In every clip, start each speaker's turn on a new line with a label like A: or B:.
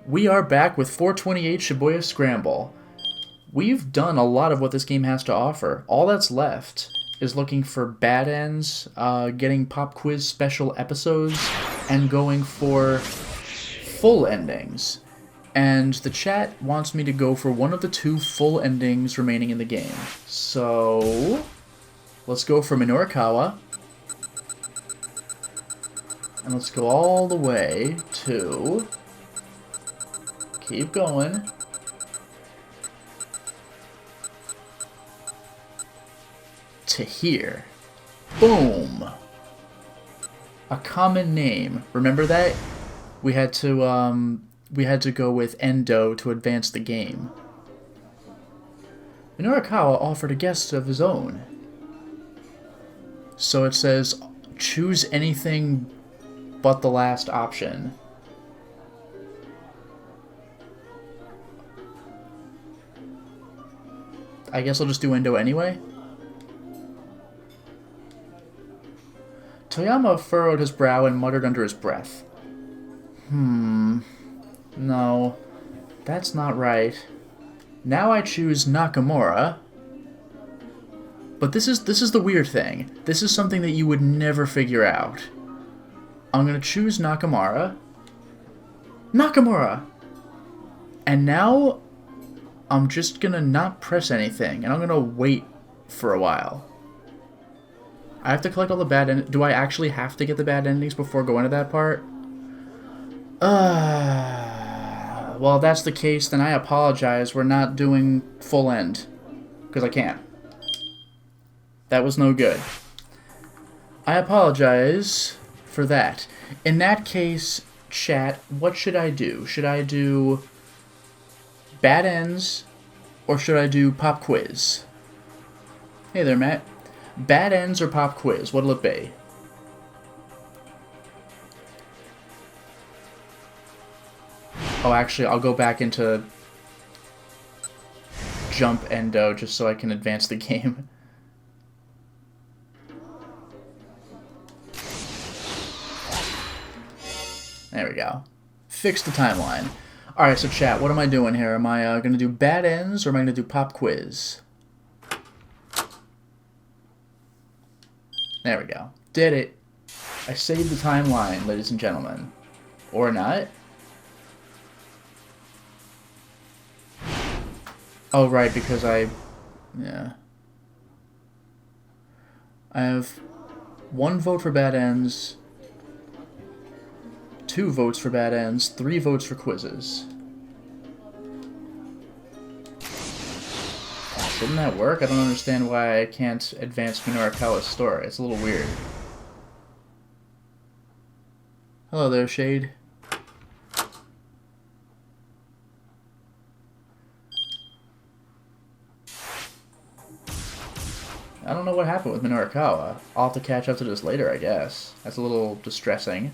A: We are back with 428 Shibuya Scramble. We've done a lot of what this game has to offer. All that's left is looking for bad ends, getting pop quiz special episodes, and going for full endings. And the chat wants me to go for one of the two full endings remaining in the game. So let's go for Minorikawa. And let's go all the way to... Keep going. To here. Boom! A common name. Remember that? We had to go with Endo to advance the game. Minorikawa offered a guest of his own. So it says, choose anything but the last option. I guess I'll just do Endo anyway. Toyama furrowed his brow and muttered under his breath. No, that's not right. Now I choose Nakamura. But this is the weird thing. This is something that you would never figure out. I'm gonna choose Nakamura. Nakamura! And now I'm just gonna not press anything, and I'm gonna wait for a while. I have to collect all the bad endings. Do I actually have to get the bad endings before going to that part? Well, if that's the case, then I apologize. We're not doing full end. Because I can't. That was no good. I apologize for that. In that case, chat, what should I do? Should I do bad ends, or should I do pop quiz? Hey there, Matt. Bad ends or pop quiz? What'll it be? Oh, actually, I'll go back into jump Endo just so I can advance the game. There we go. Fix the timeline. Alright, so chat, what am I doing here? Am I going to do bad ends, or am I going to do pop quiz? There we go. Did it. I saved the timeline, ladies and gentlemen. Or not. Oh, right, because yeah. I have 1 vote for bad ends, 2 votes for bad ends, 3 votes for quizzes. Shouldn't that work? I don't understand why I can't advance Minorikawa's story. It's a little weird. Hello there, Shade. I don't know what happened with Minorikawa. I'll have to catch up to this later, I guess. That's a little distressing.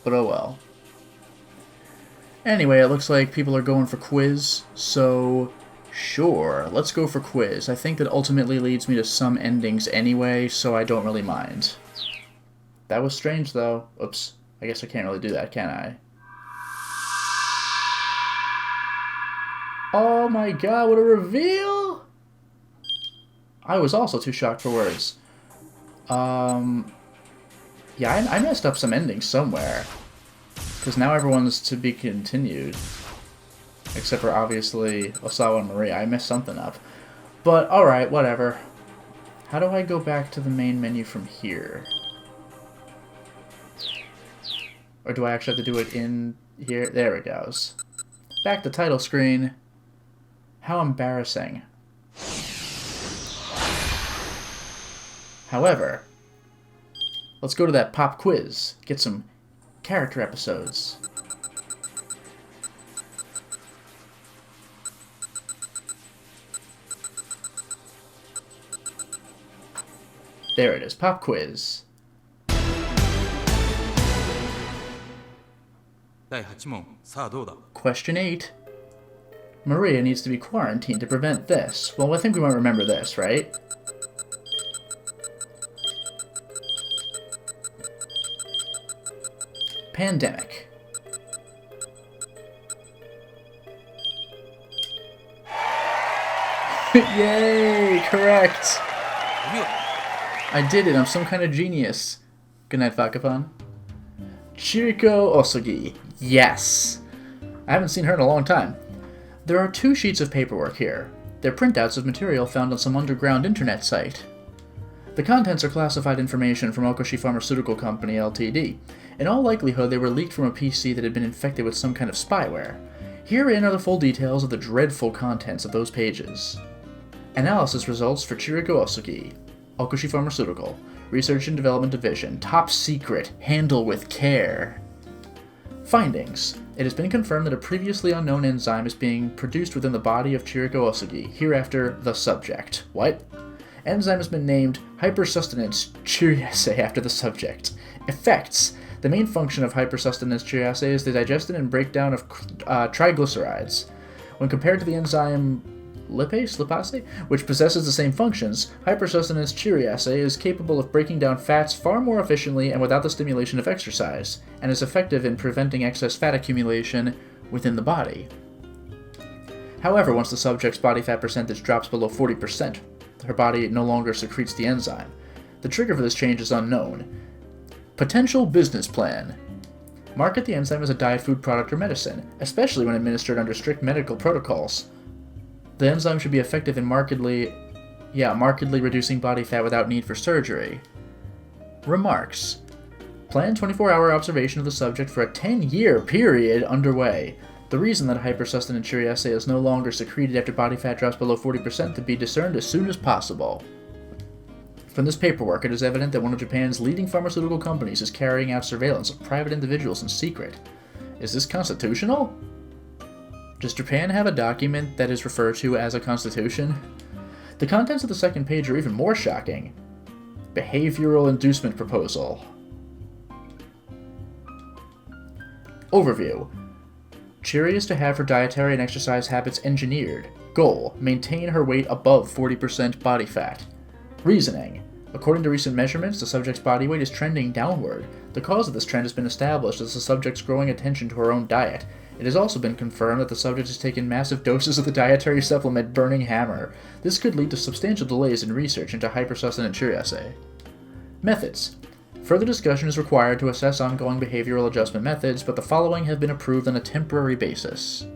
A: But oh well. Anyway, it looks like people are going for quiz, so sure, let's go for quiz. I think that ultimately leads me to some endings anyway, so I don't really mind. That was strange, though. Oops. I guess I can't really do that, can I? Oh my god, what a reveal! I was also too shocked for words. Yeah, I messed up some endings somewhere. Because now everyone's to be continued. Except for, obviously, Osawa and Maria. I messed something up. But, alright, whatever. How do I go back to the main menu from here? Or do I actually have to do it in here? There it goes. Back to title screen. How embarrassing. However, let's go to that pop quiz. Get some character episodes. There it is, pop quiz. Question 8. Maria needs to be quarantined to prevent this. Well, I think we might remember this, right? Pandemic. Yay! Correct! I did it, I'm some kind of genius. Good night, Fakapon. Chico Oh Sookie. Yes! I haven't seen her in a long time. There are 2 sheets of paperwork here. They're printouts of material found on some underground internet site. The contents are classified information from Okoshi Pharmaceutical Company Ltd. In all likelihood, they were leaked from a PC that had been infected with some kind of spyware. Herein are the full details of the dreadful contents of those pages. Analysis results for Chico Oh Sookie, Okoshi Pharmaceutical, Research and Development Division, top secret, handle with care. Findings. It has been confirmed that a previously unknown enzyme is being produced within the body of Chico Oh Sookie, hereafter the subject. What? Enzyme has been named hypersustenance chiriase after the subject. Effects. The main function of hypersustenance chiriase is the digestion and breakdown of triglycerides. When compared to the enzyme lipase, which possesses the same functions, hypersustenance chiriase is capable of breaking down fats far more efficiently and without the stimulation of exercise, and is effective in preventing excess fat accumulation within the body. However, once the subject's body fat percentage drops below 40%, her body no longer secretes the enzyme. The trigger for this change is unknown. Potential business plan. Market the enzyme as a diet, food product, or medicine, especially when administered under strict medical protocols. The enzyme should be effective in markedly reducing body fat without need for surgery. Remarks. Planned 24-hour observation of the subject for a 10-year period underway. The reason that hypersustenance chiriase is no longer secreted after body fat drops below 40% to be discerned as soon as possible. From this paperwork, it is evident that one of Japan's leading pharmaceutical companies is carrying out surveillance of private individuals in secret. Is this constitutional? Does Japan have a document that is referred to as a constitution? The contents of the second page are even more shocking. Behavioral inducement proposal. Overview. Chiri is to have her dietary and exercise habits engineered. Goal. Maintain her weight above 40% body fat. Reasoning. According to recent measurements, the subject's body weight is trending downward. The cause of this trend has been established as the subject's growing attention to her own diet. It has also been confirmed that the subject has taken massive doses of the dietary supplement Burning Hammer. This could lead to substantial delays in research into hypersustenance chiriase. Methods. Further discussion is required to assess ongoing behavioral adjustment methods, but the following have been approved on a temporary basis.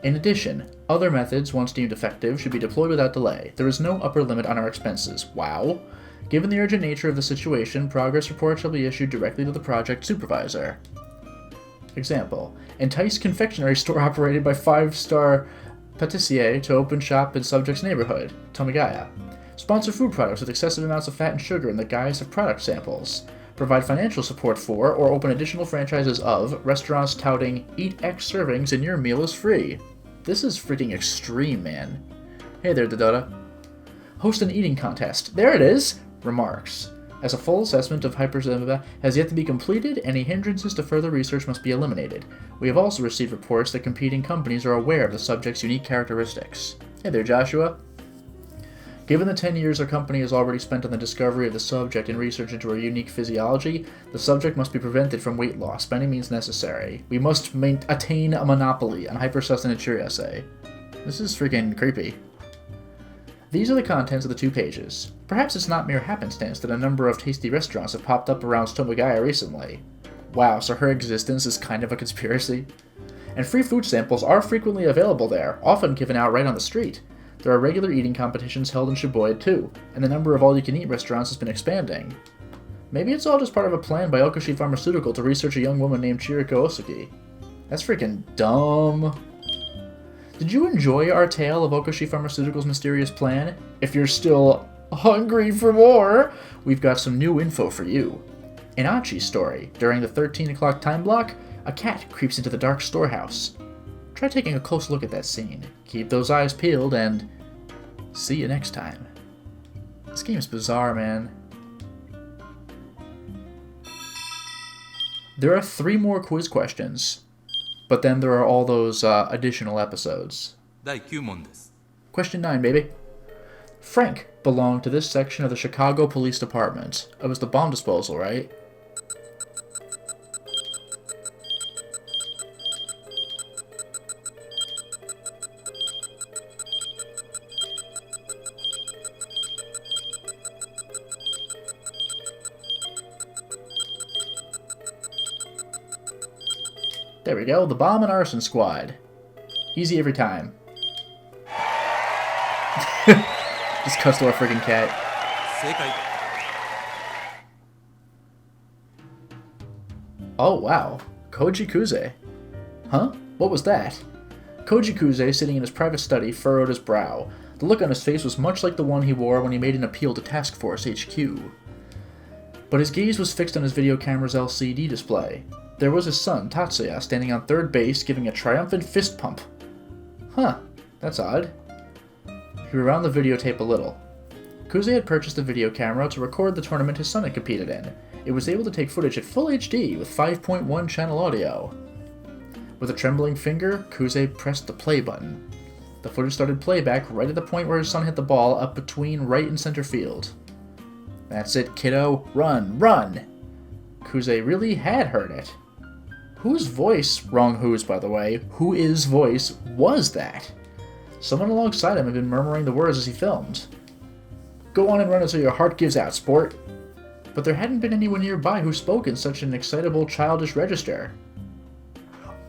A: In addition, other methods, once deemed effective, should be deployed without delay. There is no upper limit on our expenses. Wow! Given the urgent nature of the situation, progress reports shall be issued directly to the project supervisor. Example. Entice confectionery store operated by 5-star patissier to open shop in subject's neighborhood, Tomigaya. Sponsor food products with excessive amounts of fat and sugar in the guise of product samples. Provide financial support for, or open additional franchises of, restaurants touting, eat X servings and your meal is free. This is freaking extreme, man. Hey there, Dodota. Host an eating contest. There it is! Remarks. As a full assessment of hypersustenance has yet to be completed, any hindrances to further research must be eliminated. We have also received reports that competing companies are aware of the subject's unique characteristics. Hey there, Joshua. Given the 10 years our company has already spent on the discovery of the subject and research into her unique physiology, the subject must be prevented from weight loss by any means necessary. We must attain a monopoly on hypersustenance chiriase. This is freaking creepy. These are the contents of the 2 pages. Perhaps it's not mere happenstance that a number of tasty restaurants have popped up around Tomigaya recently. Wow, so her existence is kind of a conspiracy? And free food samples are frequently available there, often given out right on the street. There are regular eating competitions held in Shibuya too, and the number of all-you-can-eat restaurants has been expanding. Maybe it's all just part of a plan by Okoshi Pharmaceutical to research a young woman named Chico Oh Sookie. That's freaking dumb. Did you enjoy our tale of Okoshi Pharmaceutical's mysterious plan? If you're still hungry for more, we've got some new info for you. In Achi's story, during the 13 o'clock time block, a cat creeps into the dark storehouse. Try taking a close look at that scene. Keep those eyes peeled, and see you next time. This game is bizarre, man. There are 3 more quiz questions, but then there are all those additional episodes. Question 9, baby. Frank belonged to this section of the Chicago Police Department. It was the bomb disposal, right? There we go, the Bomb and Arson Squad. Easy every time. Just cuts to our freaking cat. Oh, wow. Koji Coos. Huh? What was that? Koji Coos, sitting in his private study, furrowed his brow. The look on his face was much like the one he wore when he made an appeal to Task Force HQ. But his gaze was fixed on his video camera's LCD display. There was his son, Tatsuya, standing on third base, giving a triumphant fist pump. Huh, that's odd. He rewound the videotape a little. Kuze had purchased a video camera to record the tournament his son had competed in. It was able to take footage at full HD with 5.1 channel audio. With a trembling finger, Kuze pressed the play button. The footage started playback right at the point where his son hit the ball up between right and center field. That's it, kiddo. Run, run! Kuze really had heard it. Whose voice, wrong whose by the way, whose voice was that? Someone alongside him had been murmuring the words as he filmed. Go on and run until your heart gives out, sport. But there hadn't been anyone nearby who spoke in such an excitable, childish register.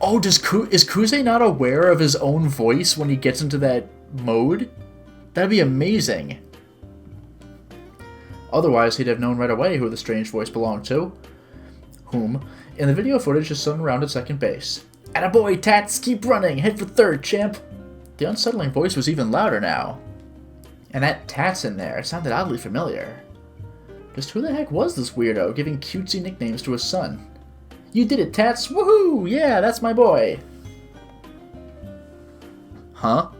A: Oh, is Kuze not aware of his own voice when he gets into that mode? That'd be amazing. Otherwise, he'd have known right away who the strange voice belonged to. Whom? In the video footage, his son rounded second base. Attaboy, Tats! Keep running! Head for third, champ! The unsettling voice was even louder now. And that Tats in there, it sounded oddly familiar. Just who the heck was this weirdo giving cutesy nicknames to his son? You did it, Tats! Woohoo! Yeah, that's my boy! Huh?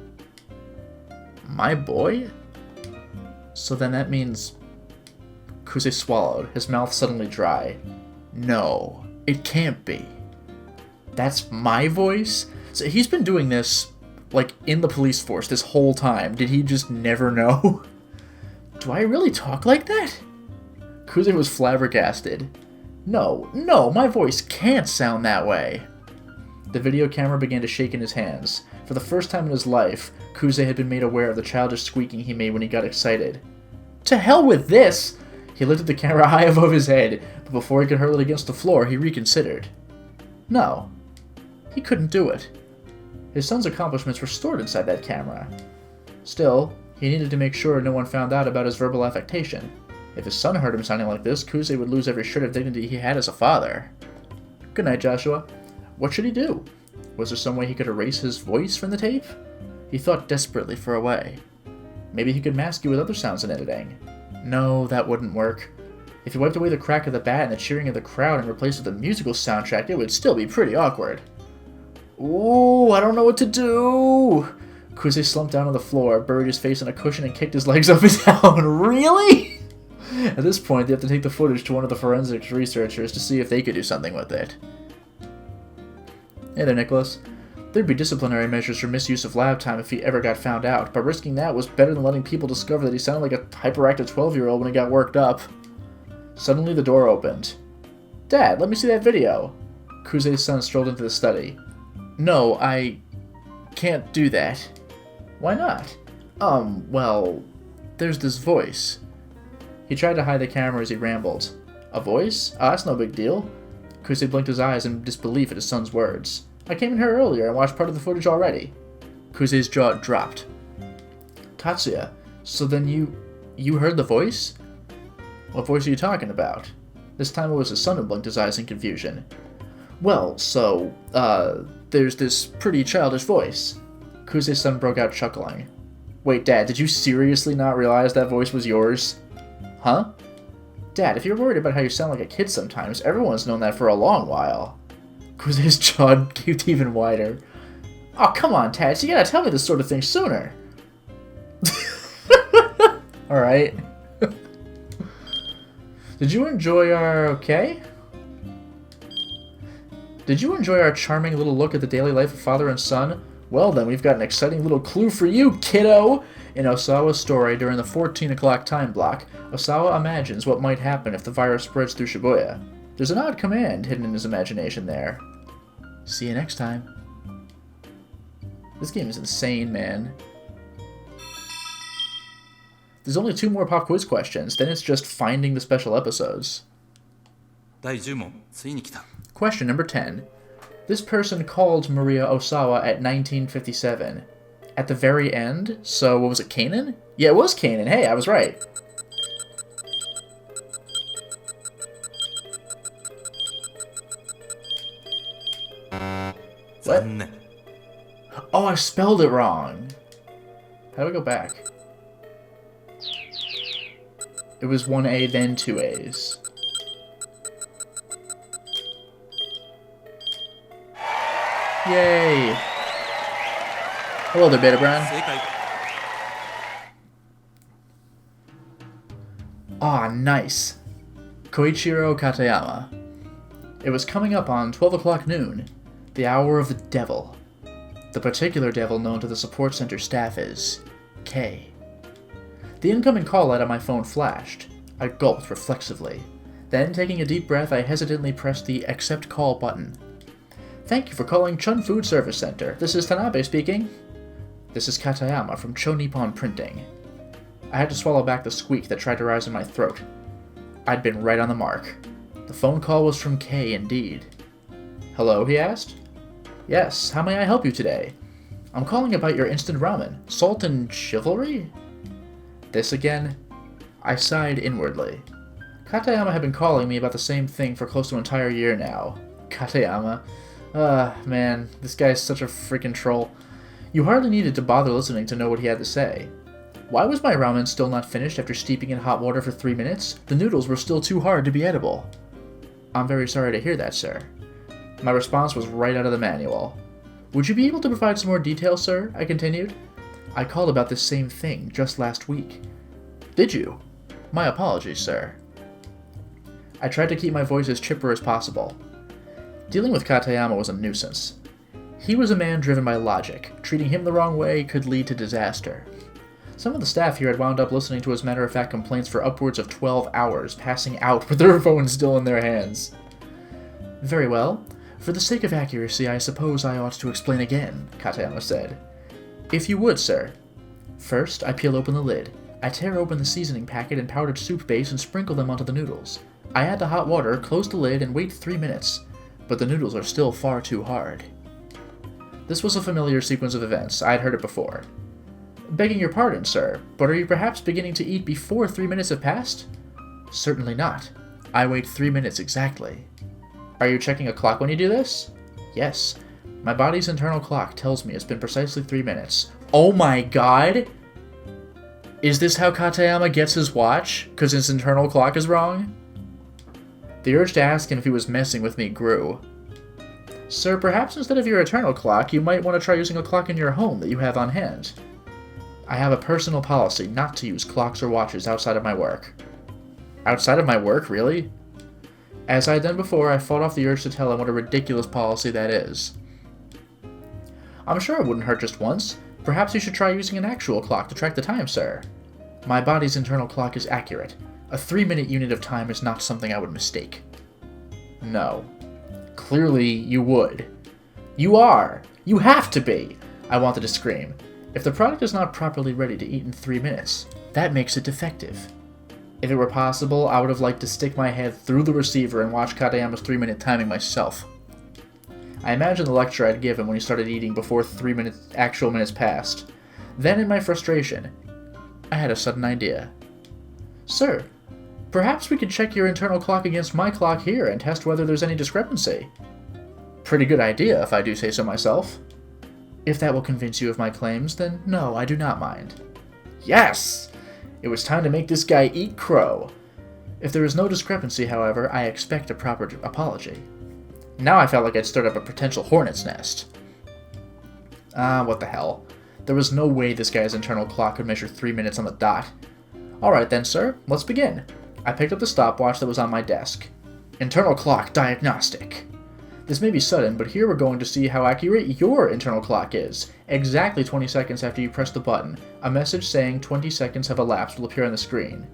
A: My boy? So then that means... Kuze swallowed, his mouth suddenly dry. No, it can't be. That's my voice? So he's been doing this, like, in the police force this whole time. Did he just never know? Do I really talk like that? Kuze was flabbergasted. No, my voice can't sound that way. The video camera began to shake in his hands. For the first time in his life, Kuze had been made aware of the childish squeaking he made when he got excited. To hell with this! He lifted the camera high above his head, but before he could hurl it against the floor, he reconsidered. No, he couldn't do it. His son's accomplishments were stored inside that camera. Still, he needed to make sure no one found out about his verbal affectation. If his son heard him sounding like this, Kuze would lose every shred of dignity he had as a father. Good night, Joshua. What should he do? Was there some way he could erase his voice from the tape? He thought desperately for a way. Maybe he could mask it with other sounds in editing. No, that wouldn't work. If he wiped away the crack of the bat and the cheering of the crowd and replaced it with a musical soundtrack, it would still be pretty awkward. Ooh, I don't know what to do! Kuze slumped down on the floor, buried his face in a cushion, and kicked his legs up and down. Really? At this point, they have to take the footage to one of the forensics researchers to see if they could do something with it. Hey there, Nicholas. There'd be disciplinary measures for misuse of lab time if he ever got found out, but risking that was better than letting people discover that he sounded like a hyperactive 12-year-old when he got worked up. Suddenly, the door opened. Dad, let me see that video. Kuze's son strolled into the study. No, I can't do that. Why not? Well, there's this voice. He tried to hide the camera as he rambled. A voice? Oh, that's no big deal. Kuze blinked his eyes in disbelief at his son's words. I came in here earlier and watched part of the footage already. Kuze's jaw dropped. Tatsuya, so then you heard the voice? What voice are you talking about? This time it was his son who blinked his eyes in confusion. Well, so, there's this pretty childish voice. Kuze's son broke out chuckling. Wait, Dad, did you seriously not realize that voice was yours? Huh? Dad, if you're worried about how you sound like a kid sometimes, everyone's known that for a long while. Kuze's jaw gaped even wider. Oh, come on, Tats, you gotta tell me this sort of thing sooner. Alright. Did you enjoy our charming little look at the daily life of father and son? Well then, we've got an exciting little clue for you, kiddo! In Osawa's story, during the 14 o'clock time block, Osawa imagines what might happen if the virus spreads through Shibuya. There's an odd command hidden in his imagination there. See you next time. This game is insane, man. There's only 2 more pop quiz questions, then it's just finding the special episodes. Question number 10. This person called Maria Osawa at 1957. At the very end? So, what was it, Kanan? Yeah, it was Kanan. Hey, I was right. What? Oh, I spelled it wrong. How do I go back? It was 1A, then 2 A's. Yay! Hello there, Beta Brown. Ah, nice. Koichiro Katayama. It was coming up on 12 o'clock noon, the hour of the devil. The particular devil known to the support center staff as K. The incoming call light on my phone flashed. I gulped reflexively. Then, taking a deep breath, I hesitantly pressed the Accept Call button. Thank you for calling Chun Food Service Center. This is Tanabe speaking. This is Katayama from Cho Nippon Printing. I had to swallow back the squeak that tried to rise in my throat. I'd been right on the mark. The phone call was from K indeed. Hello, he asked. Yes, how may I help you today? I'm calling about your instant ramen. Salt and chivalry? This again? I sighed inwardly. Katayama had been calling me about the same thing for close to an entire year now. Katayama. Man, this guy's such a freaking troll. You hardly needed to bother listening to know what he had to say. Why was my ramen still not finished after steeping in hot water for 3 minutes? The noodles were still too hard to be edible. I'm very sorry to hear that, sir. My response was right out of the manual. Would you be able to provide some more details, sir? I continued. I called about this same thing just last week. Did you? My apologies, sir. I tried to keep my voice as chipper as possible. Dealing with Katayama was a nuisance. He was a man driven by logic. Treating him the wrong way could lead to disaster. Some of the staff here had wound up listening to his matter-of-fact complaints for upwards of 12 hours, passing out with their phones still in their hands. Very well. For the sake of accuracy, I suppose I ought to explain again, Katayama said. If you would, sir. First, I peel open the lid. I tear open the seasoning packet and powdered soup base and sprinkle them onto the noodles. I add the hot water, close the lid, and wait 3 minutes. But the noodles are still far too hard. This was a familiar sequence of events. I had heard it before. Begging your pardon, sir, but are you perhaps beginning to eat before 3 minutes have passed? Certainly not. I wait 3 minutes exactly. Are you checking a clock when you do this? Yes. My body's internal clock tells me it's been precisely 3 minutes. Oh my god! Is this how Katayama gets his watch? 'Cause his internal clock is wrong? The urge to ask him if he was messing with me grew. Sir, perhaps instead of your internal clock, you might want to try using a clock in your home that you have on hand. I have a personal policy not to use clocks or watches outside of my work. Outside of my work, really? As I had done before, I fought off the urge to tell him what a ridiculous policy that is. I'm sure it wouldn't hurt just once. Perhaps you should try using an actual clock to track the time, sir. My body's internal clock is accurate. A 3-minute unit of time is not something I would mistake. No. Clearly, you would. You are! You have to be! I wanted to scream. If the product is not properly ready to eat in 3 minutes, that makes it defective. If it were possible, I would have liked to stick my head through the receiver and watch Katayama's 3-minute timing myself. I imagine the lecture I'd give him when he started eating before 3 actual minutes passed. Then, in my frustration, I had a sudden idea. Sir, perhaps we could check your internal clock against my clock here and test whether there's any discrepancy. Pretty good idea, if I do say so myself. If that will convince you of my claims, then no, I do not mind. Yes! It was time to make this guy eat crow. If there is no discrepancy, however, I expect a proper apology. Now I felt like I'd stirred up a potential hornet's nest. What the hell. There was no way this guy's internal clock could measure 3 minutes on the dot. Alright then, sir, let's begin. I picked up the stopwatch that was on my desk. Internal clock diagnostic. This may be sudden, but here we're going to see how accurate your internal clock is. Exactly 20 seconds after you press the button, a message saying 20 seconds have elapsed will appear on the screen.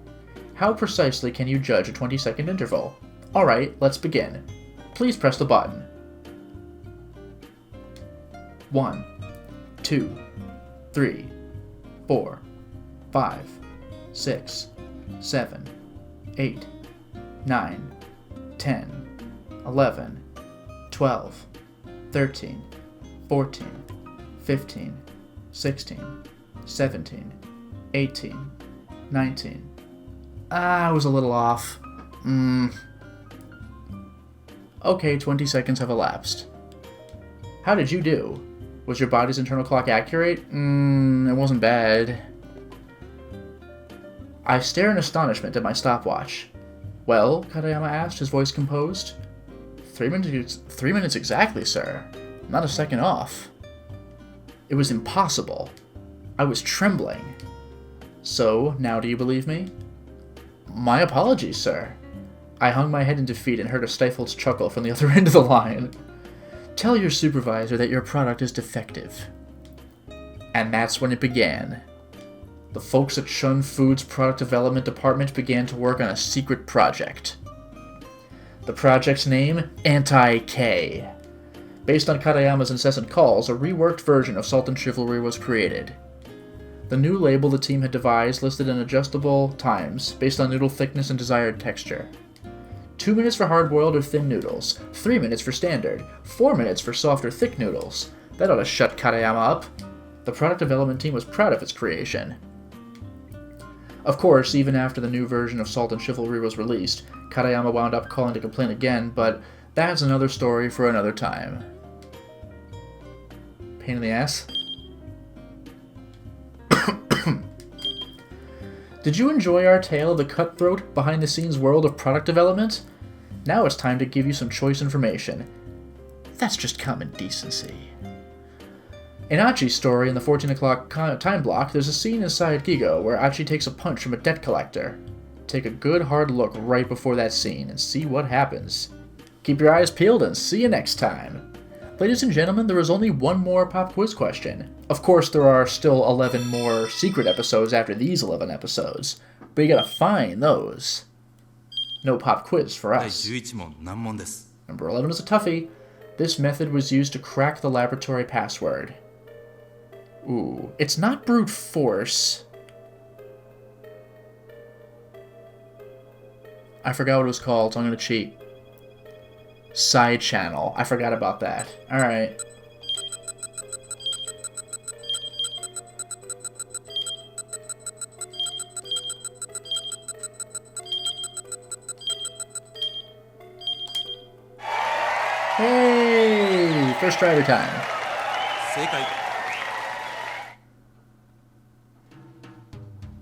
A: How precisely can you judge a 20-second interval? Alright, let's begin. Please press the button. 1, 2, 3, 4, 5, 6, 7, 8, 9, 10, 11, 12, 13, 14, 15, 16, 17, 18, 19. I was a little off. Okay, 20 seconds have elapsed. How did you do? Was your body's internal clock accurate? It wasn't bad. I stare in astonishment at my stopwatch. Well, Katayama asked, his voice composed. 3 minutes exactly, sir. Not a second off. It was impossible. I was trembling. So, now do you believe me? My apologies, sir. I hung my head in defeat and heard a stifled chuckle from the other end of the line. Tell your supervisor that your product is defective. And that's when it began. The folks at Shun Food's product development department began to work on a secret project. The project's name? Anti-K. Based on Katayama's incessant calls, a reworked version of Salt and Chivalry was created. The new label the team had devised listed an adjustable times based on noodle thickness and desired texture. 2 minutes for hard-boiled or thin noodles, 3 minutes for standard, 4 minutes for soft or thick noodles. That ought to shut Katayama up. The product development team was proud of its creation. Of course, even after the new version of Salt and Chivalry was released, Katayama wound up calling to complain again, but that's another story for another time. Pain in the ass. Did you enjoy our tale of the cutthroat, behind-the-scenes world of product development? Now it's time to give you some choice information. That's just common decency. In Achi's story in the 14 o'clock time block, there's a scene inside Gigo where Achi takes a punch from a debt collector. Take a good hard look right before that scene and see what happens. Keep your eyes peeled and see you next time. Ladies and gentlemen, there is only one more pop quiz question. Of course, there are still 11 more secret episodes after these 11 episodes, but you gotta find those. No pop quiz for us. Number 11 is a toughie. This method was used to crack the laboratory password. Ooh, it's not brute force. I forgot what it was called, so I'm gonna cheat. Side channel. I forgot about that. Alright. Hey! First try every time.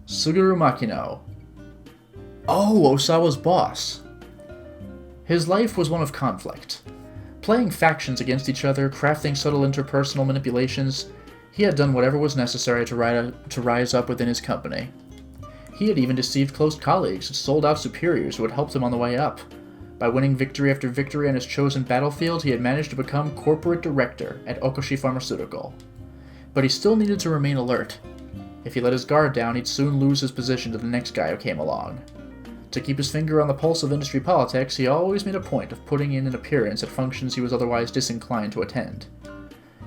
A: Suguru Makino. Oh, Osawa's boss. His life was one of conflict. Playing factions against each other, crafting subtle interpersonal manipulations, he had done whatever was necessary to rise up within his company. He had even deceived close colleagues and sold out superiors who had helped him on the way up. By winning victory after victory on his chosen battlefield, he had managed to become corporate director at Okoshi Pharmaceutical. But he still needed to remain alert. If he let his guard down, he'd soon lose his position to the next guy who came along. To keep his finger on the pulse of industry politics, he always made a point of putting in an appearance at functions he was otherwise disinclined to attend.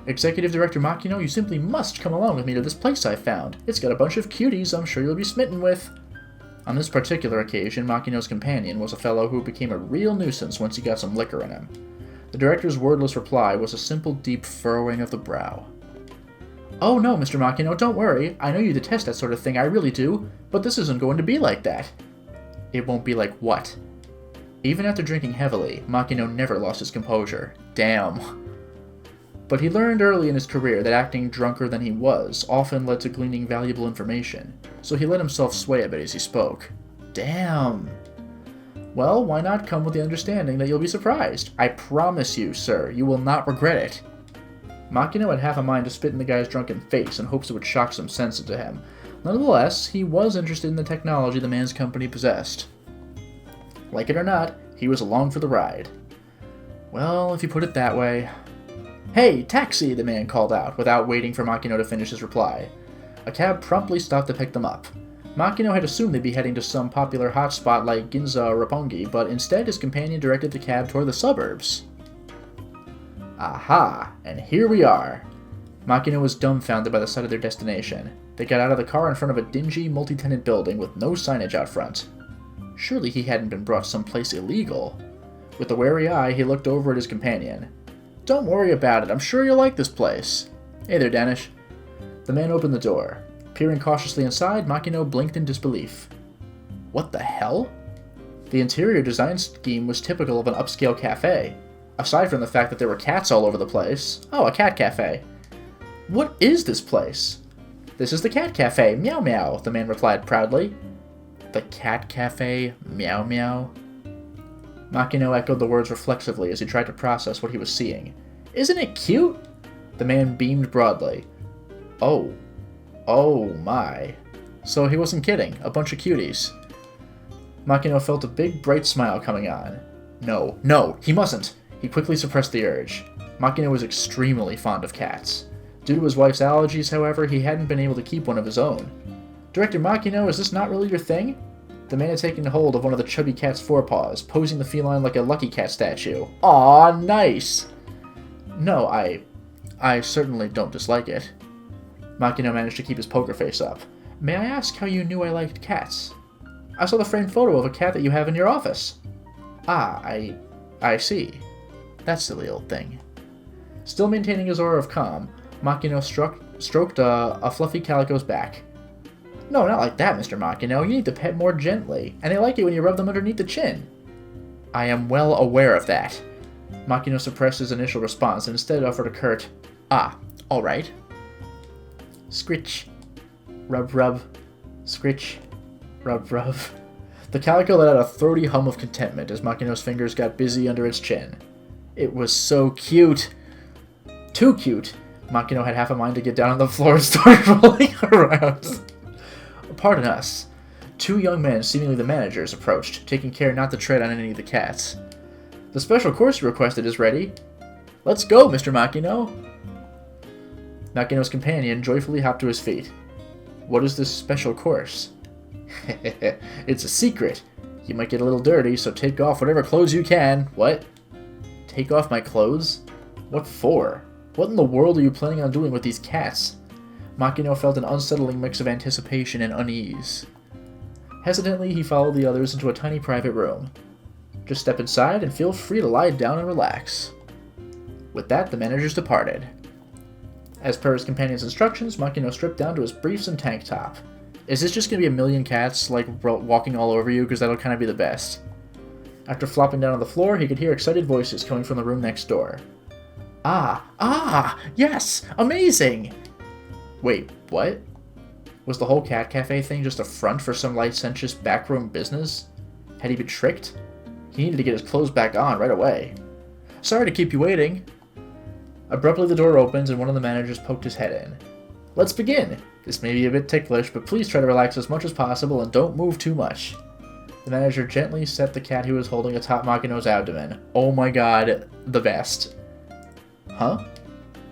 A: Executive Director Makino, you simply must come along with me to this place I found. It's got a bunch of cuties I'm sure you'll be smitten with. On this particular occasion, Makino's companion was a fellow who became a real nuisance once he got some liquor in him. The director's wordless reply was a simple, deep furrowing of the brow. Oh no, Mr. Makino, don't worry. I know you detest that sort of thing, I really do. But this isn't going to be like that. It won't be like what? Even after drinking heavily, Makino never lost his composure. Damn. But he learned early in his career that acting drunker than he was often led to gleaning valuable information, so he let himself sway a bit as he spoke. Damn. Well, why not come with the understanding that you'll be surprised? I promise you, sir, you will not regret it. Makino had half a mind to spit in the guy's drunken face in hopes it would shock some sense into him. Nonetheless, he was interested in the technology the man's company possessed. Like it or not, he was along for the ride. Well, if you put it that way. Hey, taxi, the man called out, without waiting for Makino to finish his reply. A cab promptly stopped to pick them up. Makino had assumed they'd be heading to some popular hotspot like Ginza or Roppongi, but instead his companion directed the cab toward the suburbs. Aha, and here we are. Makino was dumbfounded by the sight of their destination. They got out of the car in front of a dingy, multi-tenant building with no signage out front. Surely he hadn't been brought someplace illegal. With a wary eye, he looked over at his companion. Don't worry about it. I'm sure you'll like this place. Hey there, Danish. The man opened the door. Peering cautiously inside, Makino blinked in disbelief. What the hell? The interior design scheme was typical of an upscale cafe. Aside from the fact that there were cats all over the place. Oh, a cat cafe. What is this place? This is the cat cafe, meow meow, the man replied proudly. The cat cafe, meow meow? Makino echoed the words reflexively as he tried to process what he was seeing. Isn't it cute? The man beamed broadly. Oh. Oh my. So he wasn't kidding. A bunch of cuties. Makino felt a big, bright smile coming on. No, no, he mustn't. He quickly suppressed the urge. Makino was extremely fond of cats. Due to his wife's allergies, however, he hadn't been able to keep one of his own. Director Makino, is this not really your thing? The man had taken hold of one of the chubby cat's forepaws, posing the feline like a Lucky Cat statue. Aw, nice! No, I certainly don't dislike it. Makino managed to keep his poker face up. May I ask how you knew I liked cats? I saw the framed photo of a cat that you have in your office. Ah, I see. That silly old thing. Still maintaining his aura of calm, Makino stroked a fluffy calico's back. No, not like that, Mr. Makino. You need to pet more gently, and they like it when you rub them underneath the chin. I am well aware of that. Makino suppressed his initial response and instead offered a curt, ah, all right. Scritch. Rub, rub. Scritch. Rub, rub. The calico let out a throaty hum of contentment as Makino's fingers got busy under its chin. It was so cute. Too cute. Makino had half a mind to get down on the floor and start rolling around. Pardon us. Two young men, seemingly the managers, approached, taking care not to tread on any of the cats. The special course you requested is ready. Let's go, Mr. Makino. Makino's companion joyfully hopped to his feet. What is this special course? It's a secret. You might get a little dirty, so take off whatever clothes you can. What? Take off my clothes? What for? What in the world are you planning on doing with these cats? Makino felt an unsettling mix of anticipation and unease. Hesitantly, he followed the others into a tiny private room. Just step inside and feel free to lie down and relax. With that, the managers departed. As per his companion's instructions, Makino stripped down to his briefs and tank top. Is this just going to be a million cats, like, walking all over you? Because that'll kind of be the best. After flopping down on the floor, he could hear excited voices coming from the room next door. Ah, yes, amazing! Wait, what? Was the whole cat cafe thing just a front for some licentious backroom business? Had he been tricked? He needed to get his clothes back on right away. Sorry to keep you waiting. Abruptly the door opens and one of the managers poked his head in. Let's begin. This may be a bit ticklish, but please try to relax as much as possible and don't move too much. The manager gently set the cat he was holding atop Makino's abdomen. Oh my god, the best. Huh?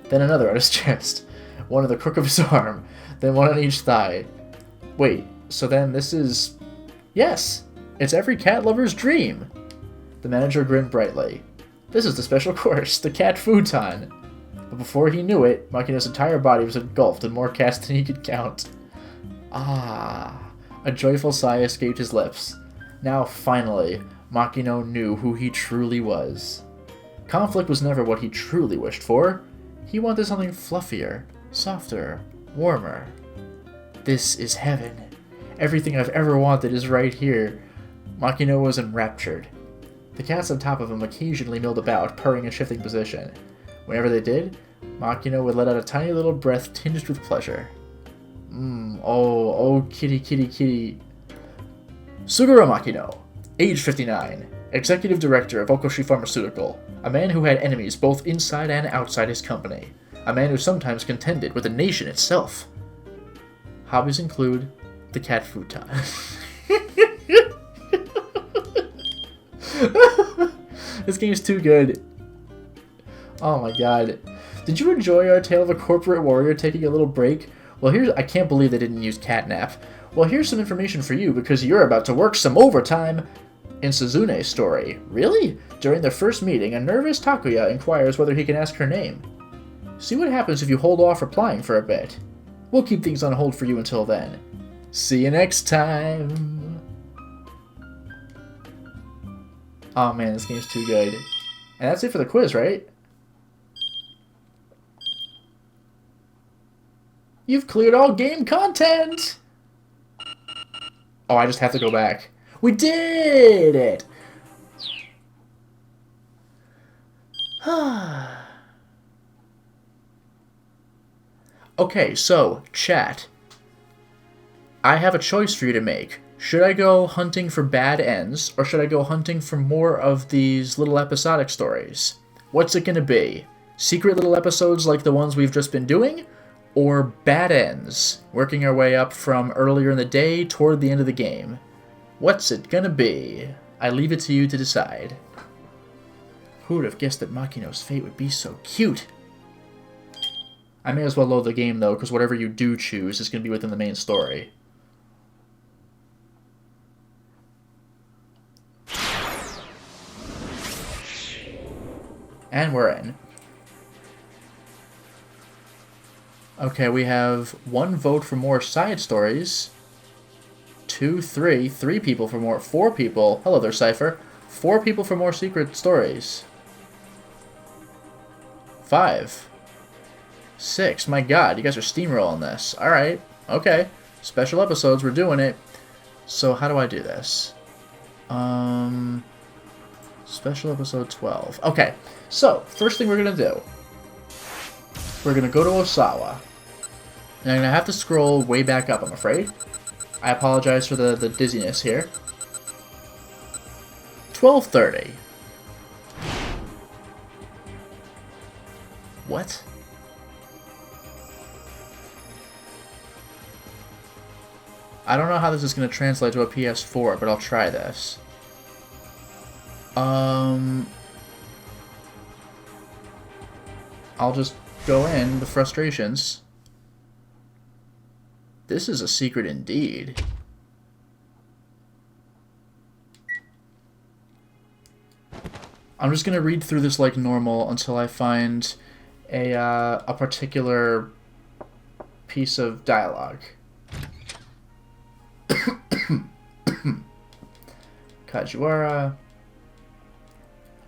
A: Then another on his chest. One on the crook of his arm. Then one on each thigh. Wait, so then this is... Yes! It's every cat lover's dream! The manager grinned brightly. This is the special course, the cat futon. But before he knew it, Makino's entire body was engulfed in more cats than he could count. Ah. A joyful sigh escaped his lips. Now, finally, Makino knew who he truly was. Conflict was never what he truly wished for. He wanted something fluffier, softer, warmer. This is heaven. Everything I've ever wanted is right here. Makino was enraptured. The cats on top of him occasionally milled about, purring and shifting position. Whenever they did, Makino would let out a tiny little breath tinged with pleasure. Oh, kitty, kitty, kitty. Suguru Makino, age 59, executive director of Okoshi Pharmaceutical, a man who had enemies both inside and outside his company, a man who sometimes contended with the nation itself. Hobbies include the cat futon. This game's too good. Oh my god. Did you enjoy our tale of a corporate warrior taking a little break? Well, I can't believe they didn't use catnap. Well, here's some information for you because you're about to work some overtime. In Suzune's story, really? During their first meeting, a nervous Takuya inquires whether he can ask her name. See what happens if you hold off replying for a bit. We'll keep things on hold for you until then. See you next time. Oh man, this game's too good. And that's it for the quiz, right? You've cleared all game content! Oh, I just have to go back. We did it! Okay, so, chat. I have a choice for you to make. Should I go hunting for bad ends, or should I go hunting for more of these little episodic stories? What's it gonna be? Secret little episodes like the ones we've just been doing? Or bad ends, working our way up from earlier in the day toward the end of the game? What's it gonna be? I leave it to you to decide. Who would have guessed that Makino's fate would be so cute? I may as well load the game, though, because whatever you do choose is going to be within the main story. And we're in. Okay, we have 1 vote for more side stories. 2, 3 people for more, 4 people. Hello there, Cypher. 4 people for more secret stories. 5. 6. My god, you guys are steamrolling this. Alright, okay. Special episodes, we're doing it. So how do I do this? Special episode 12. Okay, so, first thing we're going to do. We're going to go to Osawa. And I'm going to have to scroll way back up, I'm afraid. I apologize for the dizziness here. 12:30. What? I don't know how this is going to translate to a PS4, but I'll try this. I'll just go in the frustrations. This is a secret indeed. I'm just going to read through this like normal until I find a particular piece of dialogue. Kajiwara.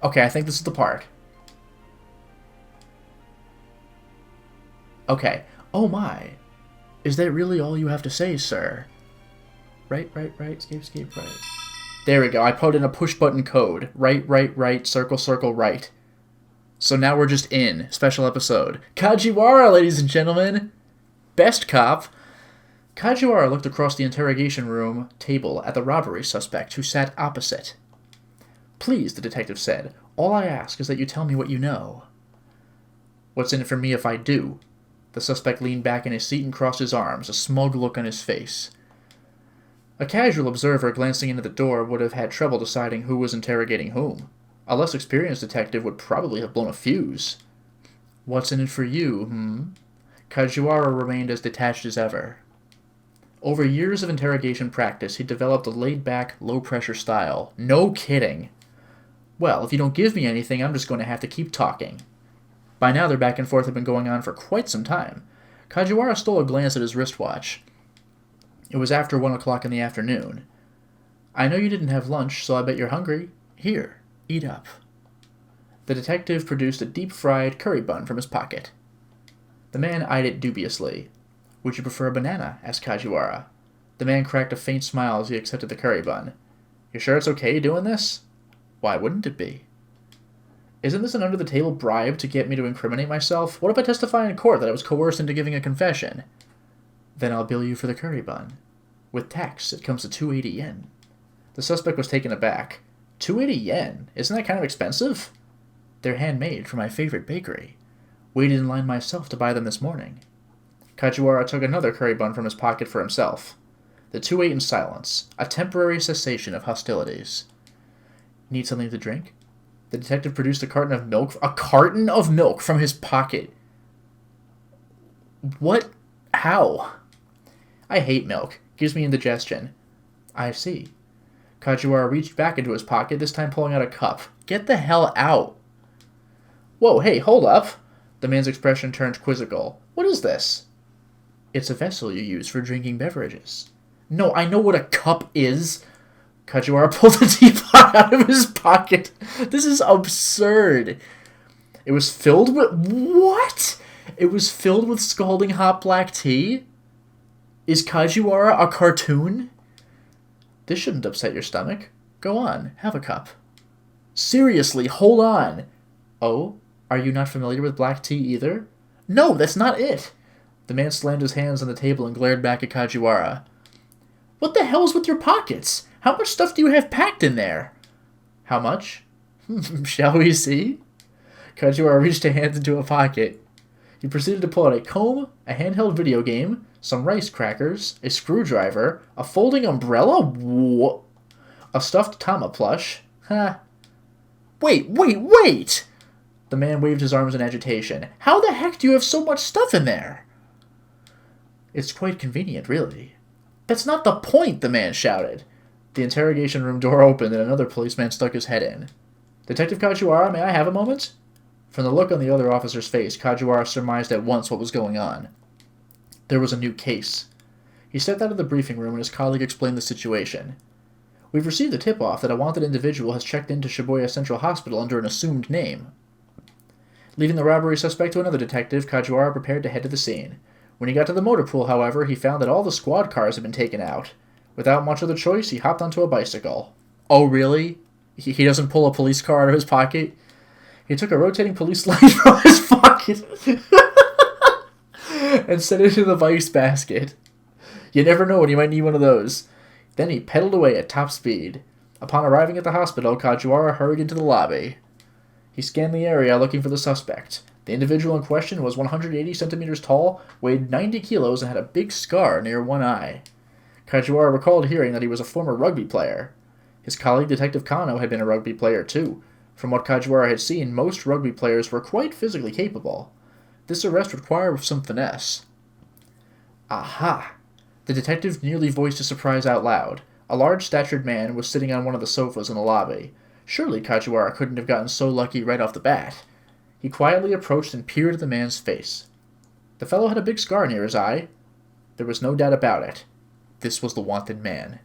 A: Okay, I think this is the part. Okay. Oh my. Is that really all you have to say, sir? Right, escape, right. There we go. I put in a push-button code. Right, circle, right. So now we're just in. Special episode. Kajiwara, ladies and gentlemen! Best cop. Kajiwara looked across the interrogation room table at the robbery suspect who sat opposite. Please, the detective said, all I ask is that you tell me what you know. What's in it for me if I do? The suspect leaned back in his seat and crossed his arms, a smug look on his face. A casual observer glancing into the door would have had trouble deciding who was interrogating whom. A less experienced detective would probably have blown a fuse. What's in it for you, Kajiwara remained as detached as ever. Over years of interrogation practice, he developed a laid-back, low-pressure style. No kidding. Well, if you don't give me anything, I'm just going to have to keep talking. By now, their back and forth had been going on for quite some time. Kajiwara stole a glance at his wristwatch. It was after 1 o'clock in the afternoon. I know you didn't have lunch, so I bet you're hungry. Here, eat up. The detective produced a deep-fried curry bun from his pocket. The man eyed it dubiously. Would you prefer a banana? Asked Kajiwara. The man cracked a faint smile as he accepted the curry bun. You sure it's okay doing this? Why wouldn't it be? Isn't this an under-the-table bribe to get me to incriminate myself? What if I testify in court that I was coerced into giving a confession? Then I'll bill you for the curry bun. With tax, it comes to 280 yen. The suspect was taken aback. 280 yen? Isn't that kind of expensive? They're handmade from my favorite bakery. Waited in line myself to buy them this morning. Kajiwara took another curry bun from his pocket for himself. The two ate in silence, a temporary cessation of hostilities. Need something to drink? The detective produced a carton of milk. A carton of milk from his pocket. What? How? I hate milk. Gives me indigestion. I see. Kajiwara reached back into his pocket, this time pulling out a cup. Get the hell out. Whoa, hey, hold up. The man's expression turned quizzical. What is this? It's a vessel you use for drinking beverages. No, I know what a cup is. Kajiwara pulled the teapot out of his pocket. This is absurd. It was filled with... What? It was filled with scalding hot black tea? Is Kajiwara a cartoon? This shouldn't upset your stomach. Go on, have a cup. Seriously, hold on. Oh, are you not familiar with black tea either? No, that's not it. The man slammed his hands on the table and glared back at Kajiwara. What the hell's with your pockets? How much stuff do you have packed in there? How much? Shall we see? Kajiwara reached a hand into a pocket. He proceeded to pull out a comb, a handheld video game, some rice crackers, a screwdriver, a folding umbrella, a stuffed Tama plush. Ha. Wait! The man waved his arms in agitation. How the heck do you have so much stuff in there? It's quite convenient, really. That's not the point, the man shouted. The interrogation room door opened and another policeman stuck his head in. Detective Kajiwara, may I have a moment? From the look on the other officer's face, Kajiwara surmised at once what was going on. There was a new case. He stepped out of the briefing room and his colleague explained the situation. We've received a tip-off that a wanted individual has checked into Shibuya Central Hospital under an assumed name. Leaving the robbery suspect to another detective, Kajiwara prepared to head to the scene. When he got to the motor pool, however, he found that all the squad cars had been taken out. Without much other choice, he hopped onto a bicycle. Oh, really? He doesn't pull a police car out of his pocket? He took a rotating police light from his pocket and set it in the vice basket. You never know when you might need one of those. Then he pedaled away at top speed. Upon arriving at the hospital, Kajiwara hurried into the lobby. He scanned the area looking for the suspect. The individual in question was 180 centimeters tall, weighed 90 kilos, and had a big scar near one eye. Kajiwara recalled hearing that he was a former rugby player. His colleague Detective Kano had been a rugby player too. From what Kajiwara had seen, most rugby players were quite physically capable. This arrest required some finesse. Aha! The detective nearly voiced his surprise out loud. A large-statured man was sitting on one of the sofas in the lobby. Surely Kajiwara couldn't have gotten so lucky right off the bat. He quietly approached and peered at the man's face. The fellow had a big scar near his eye. There was no doubt about it. This was the wanted man.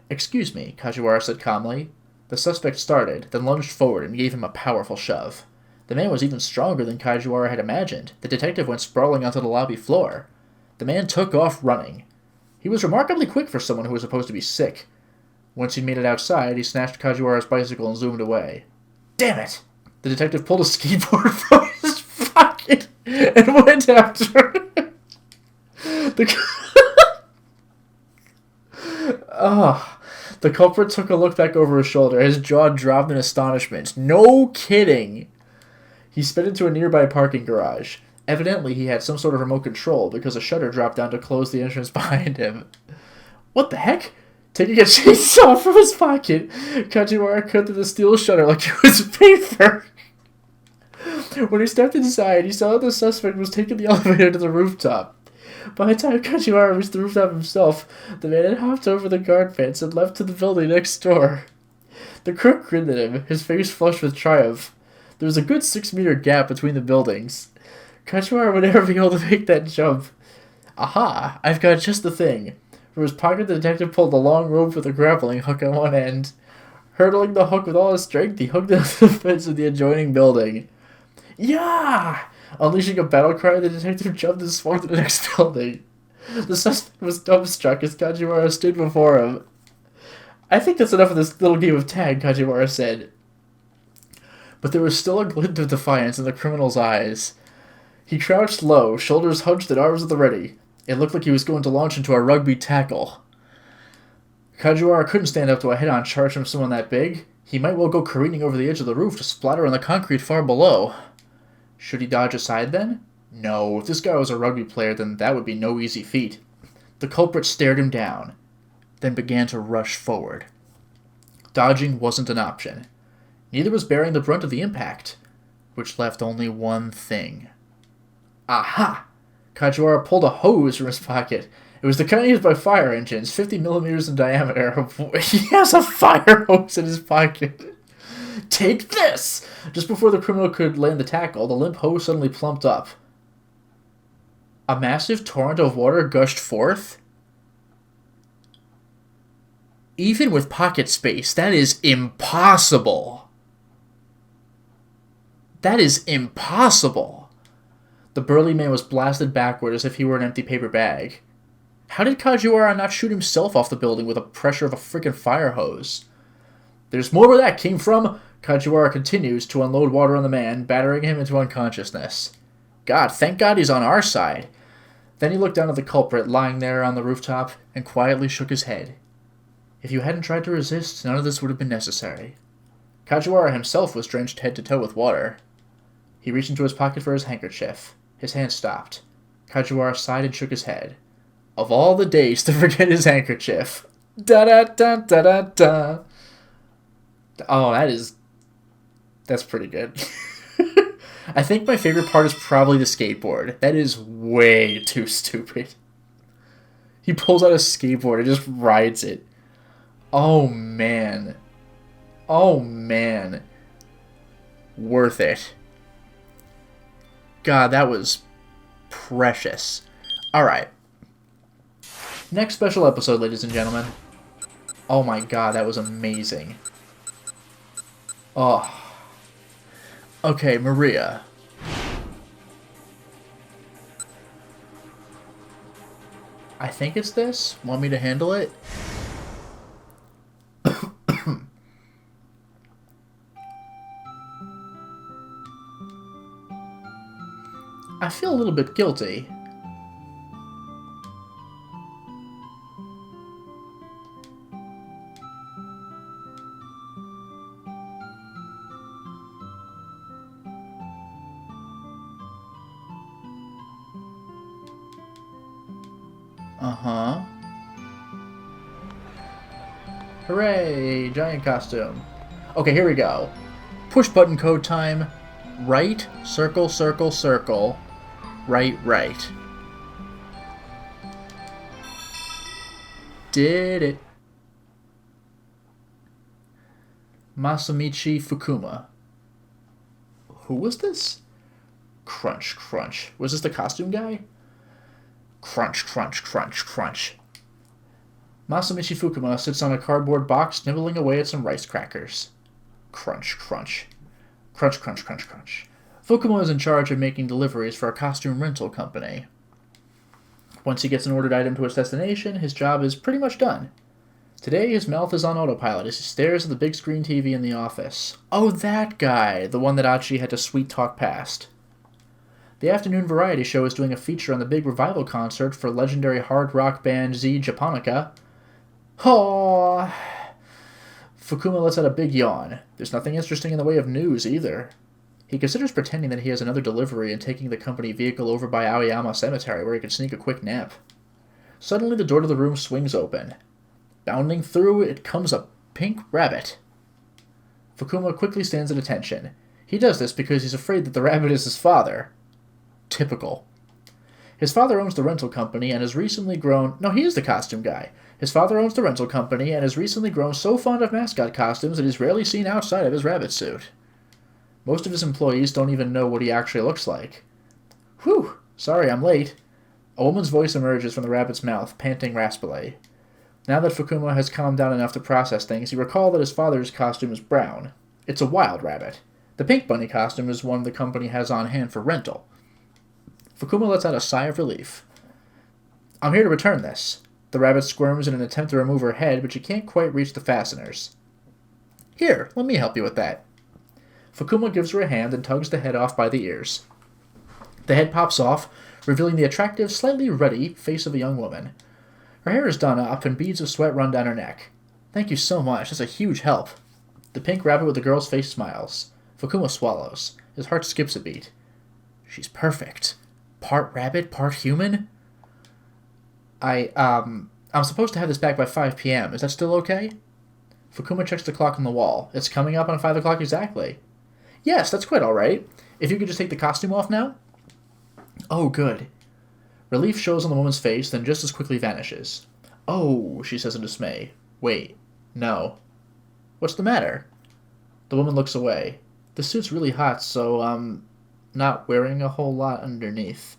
A: Excuse me, Kajiwara said calmly. The suspect started, then lunged forward and gave him a powerful shove. The man was even stronger than Kajiwara had imagined. The detective went sprawling onto the lobby floor. The man took off running. He was remarkably quick for someone who was supposed to be sick. Once he made it outside, he snatched Kajiwara's bicycle and zoomed away. Damn it! The detective pulled a skateboard from his pocket and went after him. The culprit took a look back over his shoulder. His jaw dropped in astonishment. No kidding! He sped into a nearby parking garage. Evidently, he had some sort of remote control because a shutter dropped down to close the entrance behind him. What the heck? Taking a chainsaw from his pocket, Kajiwara cut through the steel shutter like it was paper. When he stepped inside, he saw that the suspect was taking the elevator to the rooftop. By the time Kajiwara reached the rooftop himself, the man had hopped over the guard fence and left to the building next door. The crook grinned at him, his face flushed with triumph. There was a good 6-meter gap between the buildings. Kajiwara would never be able to make that jump. Aha! I've got just the thing. From his pocket, the detective pulled a long rope with a grappling hook on one end. Hurdling the hook with all his strength, he hooked it to the fence of the adjoining building. Yeah! Unleashing a battle cry, the detective jumped and swung to the next building. The suspect was dumbstruck as Kajiwara stood before him. I think that's enough of this little game of tag, Kajiwara said. But there was still a glint of defiance in the criminal's eyes. He crouched low, shoulders hunched and arms at the ready. It looked like he was going to launch into a rugby tackle. Kajiwara couldn't stand up to a head-on charge from someone that big. He might well go careening over the edge of the roof to splatter on the concrete far below. Should he dodge aside then? No, if this guy was a rugby player, then that would be no easy feat. The culprit stared him down, then began to rush forward. Dodging wasn't an option. Neither was bearing the brunt of the impact, which left only one thing. Aha! Kajiwara pulled a hose from his pocket. It was the kind used by fire engines, 50 millimeters in diameter. He has a fire hose in his pocket. Take this! Just before the criminal could land the tackle, the limp hose suddenly plumped up. A massive torrent of water gushed forth? Even with pocket space, that is impossible. That is impossible. The burly man was blasted backward as if he were an empty paper bag. How did Kajiwara not shoot himself off the building with the pressure of a freaking fire hose? There's more where that came from. Kajiwara continues to unload water on the man, battering him into unconsciousness. God, thank God he's on our side. Then he looked down at the culprit lying there on the rooftop and quietly shook his head. If you hadn't tried to resist, none of this would have been necessary. Kajiwara himself was drenched head to toe with water. He reached into his pocket for his handkerchief. His hand stopped. Kajiwara sighed and shook his head. Of all the days to forget his handkerchief. Da-da-da-da-da-da. Oh, that's pretty good. I think my favorite part is probably the skateboard. That is way too stupid. He pulls out a skateboard and just rides it. Oh, man. Oh, man. Worth it. God, that was precious. Alright. Next special episode, ladies and gentlemen. Oh my god, that was amazing. Oh. Okay, Maria. I think it's this. Want me to handle it? I feel a little bit guilty. Uh-huh. Hooray! Giant costume. Okay, here we go. Push button code time. Right, circle, circle, circle. Right, right. Did it. Masamichi Fukuma. Who was this? Crunch, crunch. Was this the costume guy? Crunch, crunch, crunch, crunch. Masamichi Fukuma sits on a cardboard box nibbling away at some rice crackers. Crunch, crunch. Crunch, crunch, crunch, crunch. Fukuma is in charge of making deliveries for a costume rental company. Once he gets an ordered item to his destination, his job is pretty much done. Today, his mouth is on autopilot as he stares at the big screen TV in the office. Oh, that guy! The one that Achi had to sweet-talk past. The afternoon variety show is doing a feature on the big revival concert for legendary hard rock band Z Japonica. Oh! Fukuma lets out a big yawn. There's nothing interesting in the way of news, either. He considers pretending that he has another delivery and taking the company vehicle over by Aoyama Cemetery where he could sneak a quick nap. Suddenly the door to the room swings open. Bounding through it comes a pink rabbit. Fukuma quickly stands at attention. He does this because he's afraid that the rabbit is his father. Typical. His father owns the rental company and has recently grown... No, he is the costume guy. His father owns the rental company and has recently grown so fond of mascot costumes that he's rarely seen outside of his rabbit suit. Most of his employees don't even know what he actually looks like. Whew! Sorry, I'm late. A woman's voice emerges from the rabbit's mouth, panting raspily. Now that Fukuma has calmed down enough to process things, he recalls that his father's costume is brown. It's a wild rabbit. The pink bunny costume is one the company has on hand for rental. Fukuma lets out a sigh of relief. I'm here to return this. The rabbit squirms in an attempt to remove her head, but she can't quite reach the fasteners. Here, let me help you with that. Fukuma gives her a hand and tugs the head off by the ears. The head pops off, revealing the attractive, slightly ruddy face of a young woman. Her hair is done up, and beads of sweat run down her neck. Thank you so much, that's a huge help. The pink rabbit with the girl's face smiles. Fukuma swallows. His heart skips a beat. She's perfect. Part rabbit, part human? I'm supposed to have this back by 5 p.m. Is that still okay? Fukuma checks the clock on the wall. It's coming up on 5 o'clock exactly. Yes, that's quite all right. If you could just take the costume off now? Oh, good. Relief shows on the woman's face, then just as quickly vanishes. Oh, she says in dismay. Wait, no. What's the matter? The woman looks away. The suit's really hot, so I'm not wearing a whole lot underneath.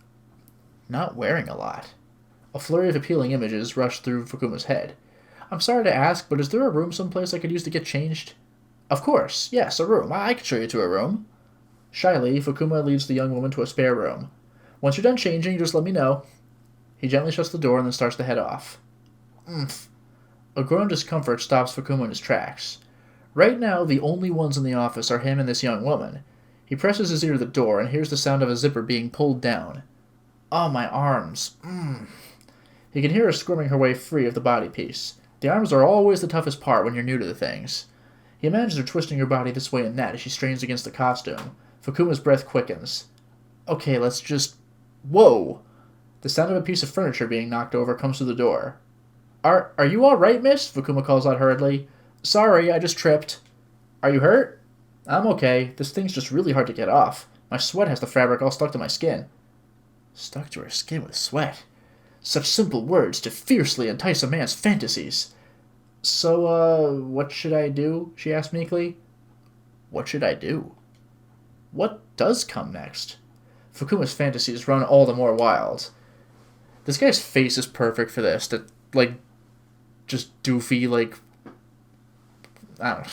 A: Not wearing a lot. A flurry of appealing images rushed through Fukuma's head. I'm sorry to ask, but is there a room someplace I could use to get changed? Of course, yes, a room. I can show you to a room. Shyly, Fukuma leads the young woman to a spare room. Once you're done changing, you just let me know. He gently shuts the door and then starts to head off. Oomph. A groan of discomfort stops Fukuma in his tracks. Right now, the only ones in the office are him and this young woman. He presses his ear to the door and hears the sound of a zipper being pulled down. Oh, my arms. He can hear her squirming her way free of the body piece. The arms are always the toughest part when you're new to the things. He imagines her twisting her body this way and that as she strains against the costume. Fukuma's breath quickens. Okay, let's just... Whoa! The sound of a piece of furniture being knocked over comes through the door. Are you alright, miss? Fukuma calls out hurriedly. Sorry, I just tripped. Are you hurt? I'm okay. This thing's just really hard to get off. My sweat has the fabric all stuck to my skin. Stuck to her skin with sweat? Such simple words to fiercely entice a man's fantasies. So, what should I do? She asked meekly. What should I do? What does come next? Fukuma's fantasies run all the more wild. This guy's face is perfect for this. That, just doofy, I don't know.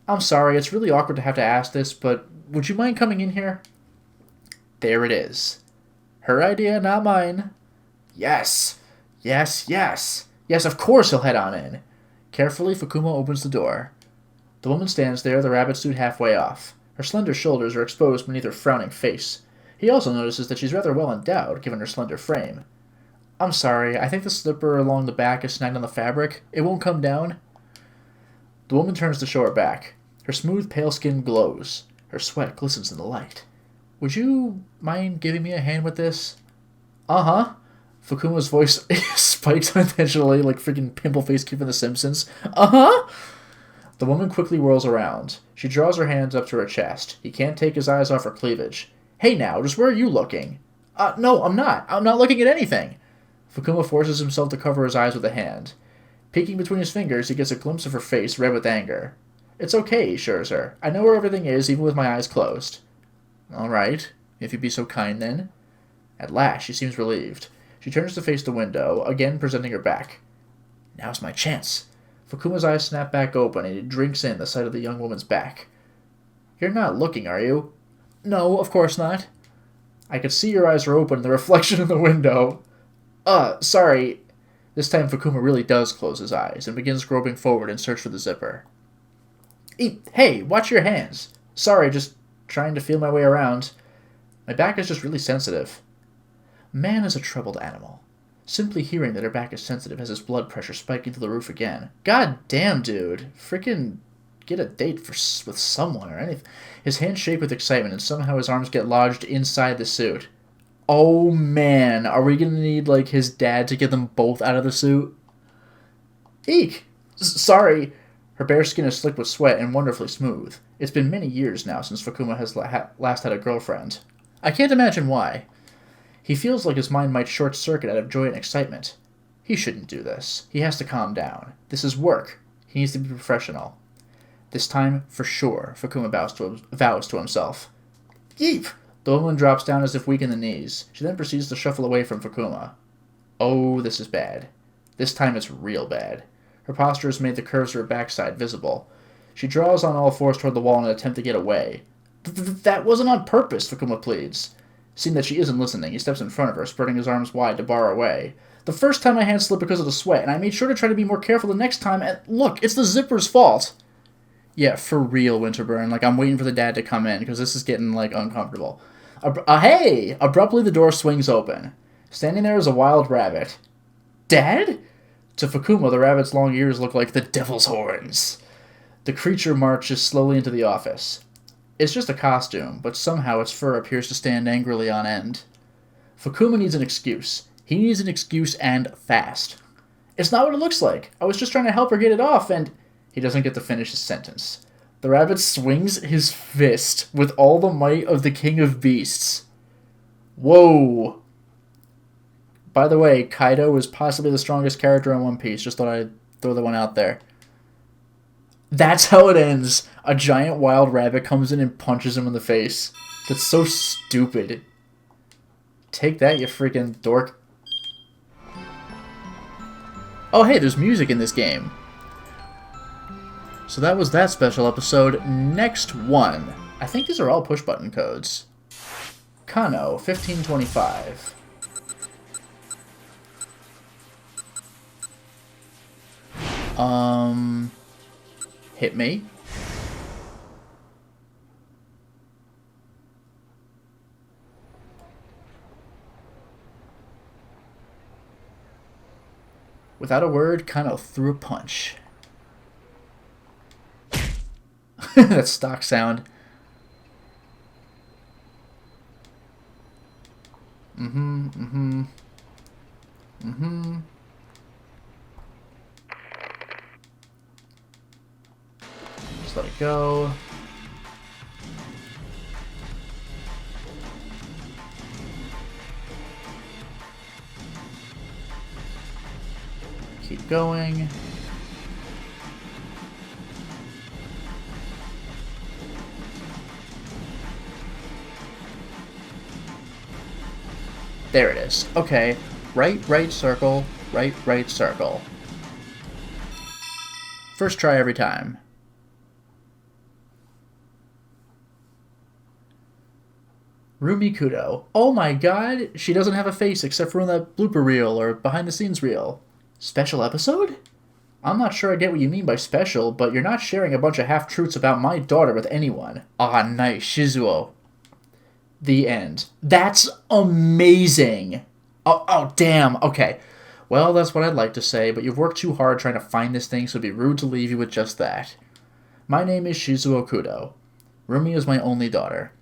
A: I'm sorry, it's really awkward to have to ask this, but would you mind coming in here? There it is. Her idea, not mine. Yes. Yes, yes. Yes, of course he'll head on in. Carefully, Fukuma opens the door. The woman stands there, the rabbit suit halfway off. Her slender shoulders are exposed beneath her frowning face. He also notices that she's rather well endowed, given her slender frame. I'm sorry, I think the slipper along the back is snagged on the fabric. It won't come down. The woman turns to show her back. Her smooth, pale skin glows. Her sweat glistens in the light. Would you mind giving me a hand with this? Uh-huh. Fukuma's voice spikes unintentionally like freaking Pimple-Face Kid from The Simpsons. Uh-huh. The woman quickly whirls around. She draws her hands up to her chest. He can't take his eyes off her cleavage. Hey now, just where are you looking? No, I'm not. I'm not looking at anything. Fukuma forces himself to cover his eyes with a hand. Peeking between his fingers, he gets a glimpse of her face, red with anger. It's okay, he assures her. I know where everything is, even with my eyes closed. All right, if you'd be so kind, then. At last, she seems relieved. She turns to face the window, again presenting her back. Now's my chance. Fukuma's eyes snap back open, and he drinks in the sight of the young woman's back. You're not looking, are you? No, of course not. I could see your eyes are open in the reflection in the window. Sorry. This time Fukuma really does close his eyes, and begins groping forward in search for the zipper. Hey, watch your hands. Sorry, just trying to feel my way around. My back is just really sensitive. Man is a troubled animal. Simply hearing that her back is sensitive has his blood pressure spiking to the roof again. God damn, dude. Frickin' get a date with someone or anything. His hands shake with excitement, and somehow his arms get lodged inside the suit. Oh, man. Are we gonna need, his dad to get them both out of the suit? Eek! Sorry. Her bare skin is slick with sweat and wonderfully smooth. It's been many years now since Fukuma has last had a girlfriend. I can't imagine why. He feels like his mind might short-circuit out of joy and excitement. He shouldn't do this. He has to calm down. This is work. He needs to be professional. This time, for sure, Fukuma vows to himself. Yeep! The woman drops down as if weak in the knees. She then proceeds to shuffle away from Fukuma. Oh, this is bad. This time it's real bad. Her posture has made the curves of her backside visible. She draws on all fours toward the wall in an attempt to get away. That wasn't on purpose, Fukuma pleads. Seeing that she isn't listening, he steps in front of her, spreading his arms wide to bar her way. The first time my hands slipped because of the sweat, and I made sure to try to be more careful the next time, and look, it's the zipper's fault. Yeah, for real, Winterburn. I'm waiting for the dad to come in, because this is getting, uncomfortable. Hey! Abruptly, the door swings open. Standing there is a wild rabbit. Dad? To Fukuma, the rabbit's long ears look like the devil's horns. The creature marches slowly into the office. It's just a costume, but somehow its fur appears to stand angrily on end. Fukuma needs an excuse. He needs an excuse and fast. It's not what it looks like. I was just trying to help her get it off, and... He doesn't get to finish his sentence. The rabbit swings his fist with all the might of the king of beasts. Whoa! By the way, Kaido is possibly the strongest character in One Piece. Just thought I'd throw that one out there. That's how it ends. A giant wild rabbit comes in and punches him in the face. That's so stupid. Take that, you freaking dork. Oh, hey, there's music in this game. So that was that special episode. Next one. I think these are all push-button codes. Kano, 1525. Hit me. Without a word, Kano threw a punch. That stock sound. Just let it go. Keep going. There it is. Okay. Right circle. Right circle. First try every time. Rumi Kudo. Oh my god! She doesn't have a face except for in that blooper reel or behind the scenes reel. Special episode? I'm not sure I get what you mean by special, but you're not sharing a bunch of half-truths about my daughter with anyone. Ah, nice, Shizuo. The end. That's amazing! Oh, damn, okay. Well, that's what I'd like to say, but you've worked too hard trying to find this thing, so it'd be rude to leave you with just that. My name is Shizuo Kudo. Rumi is my only daughter.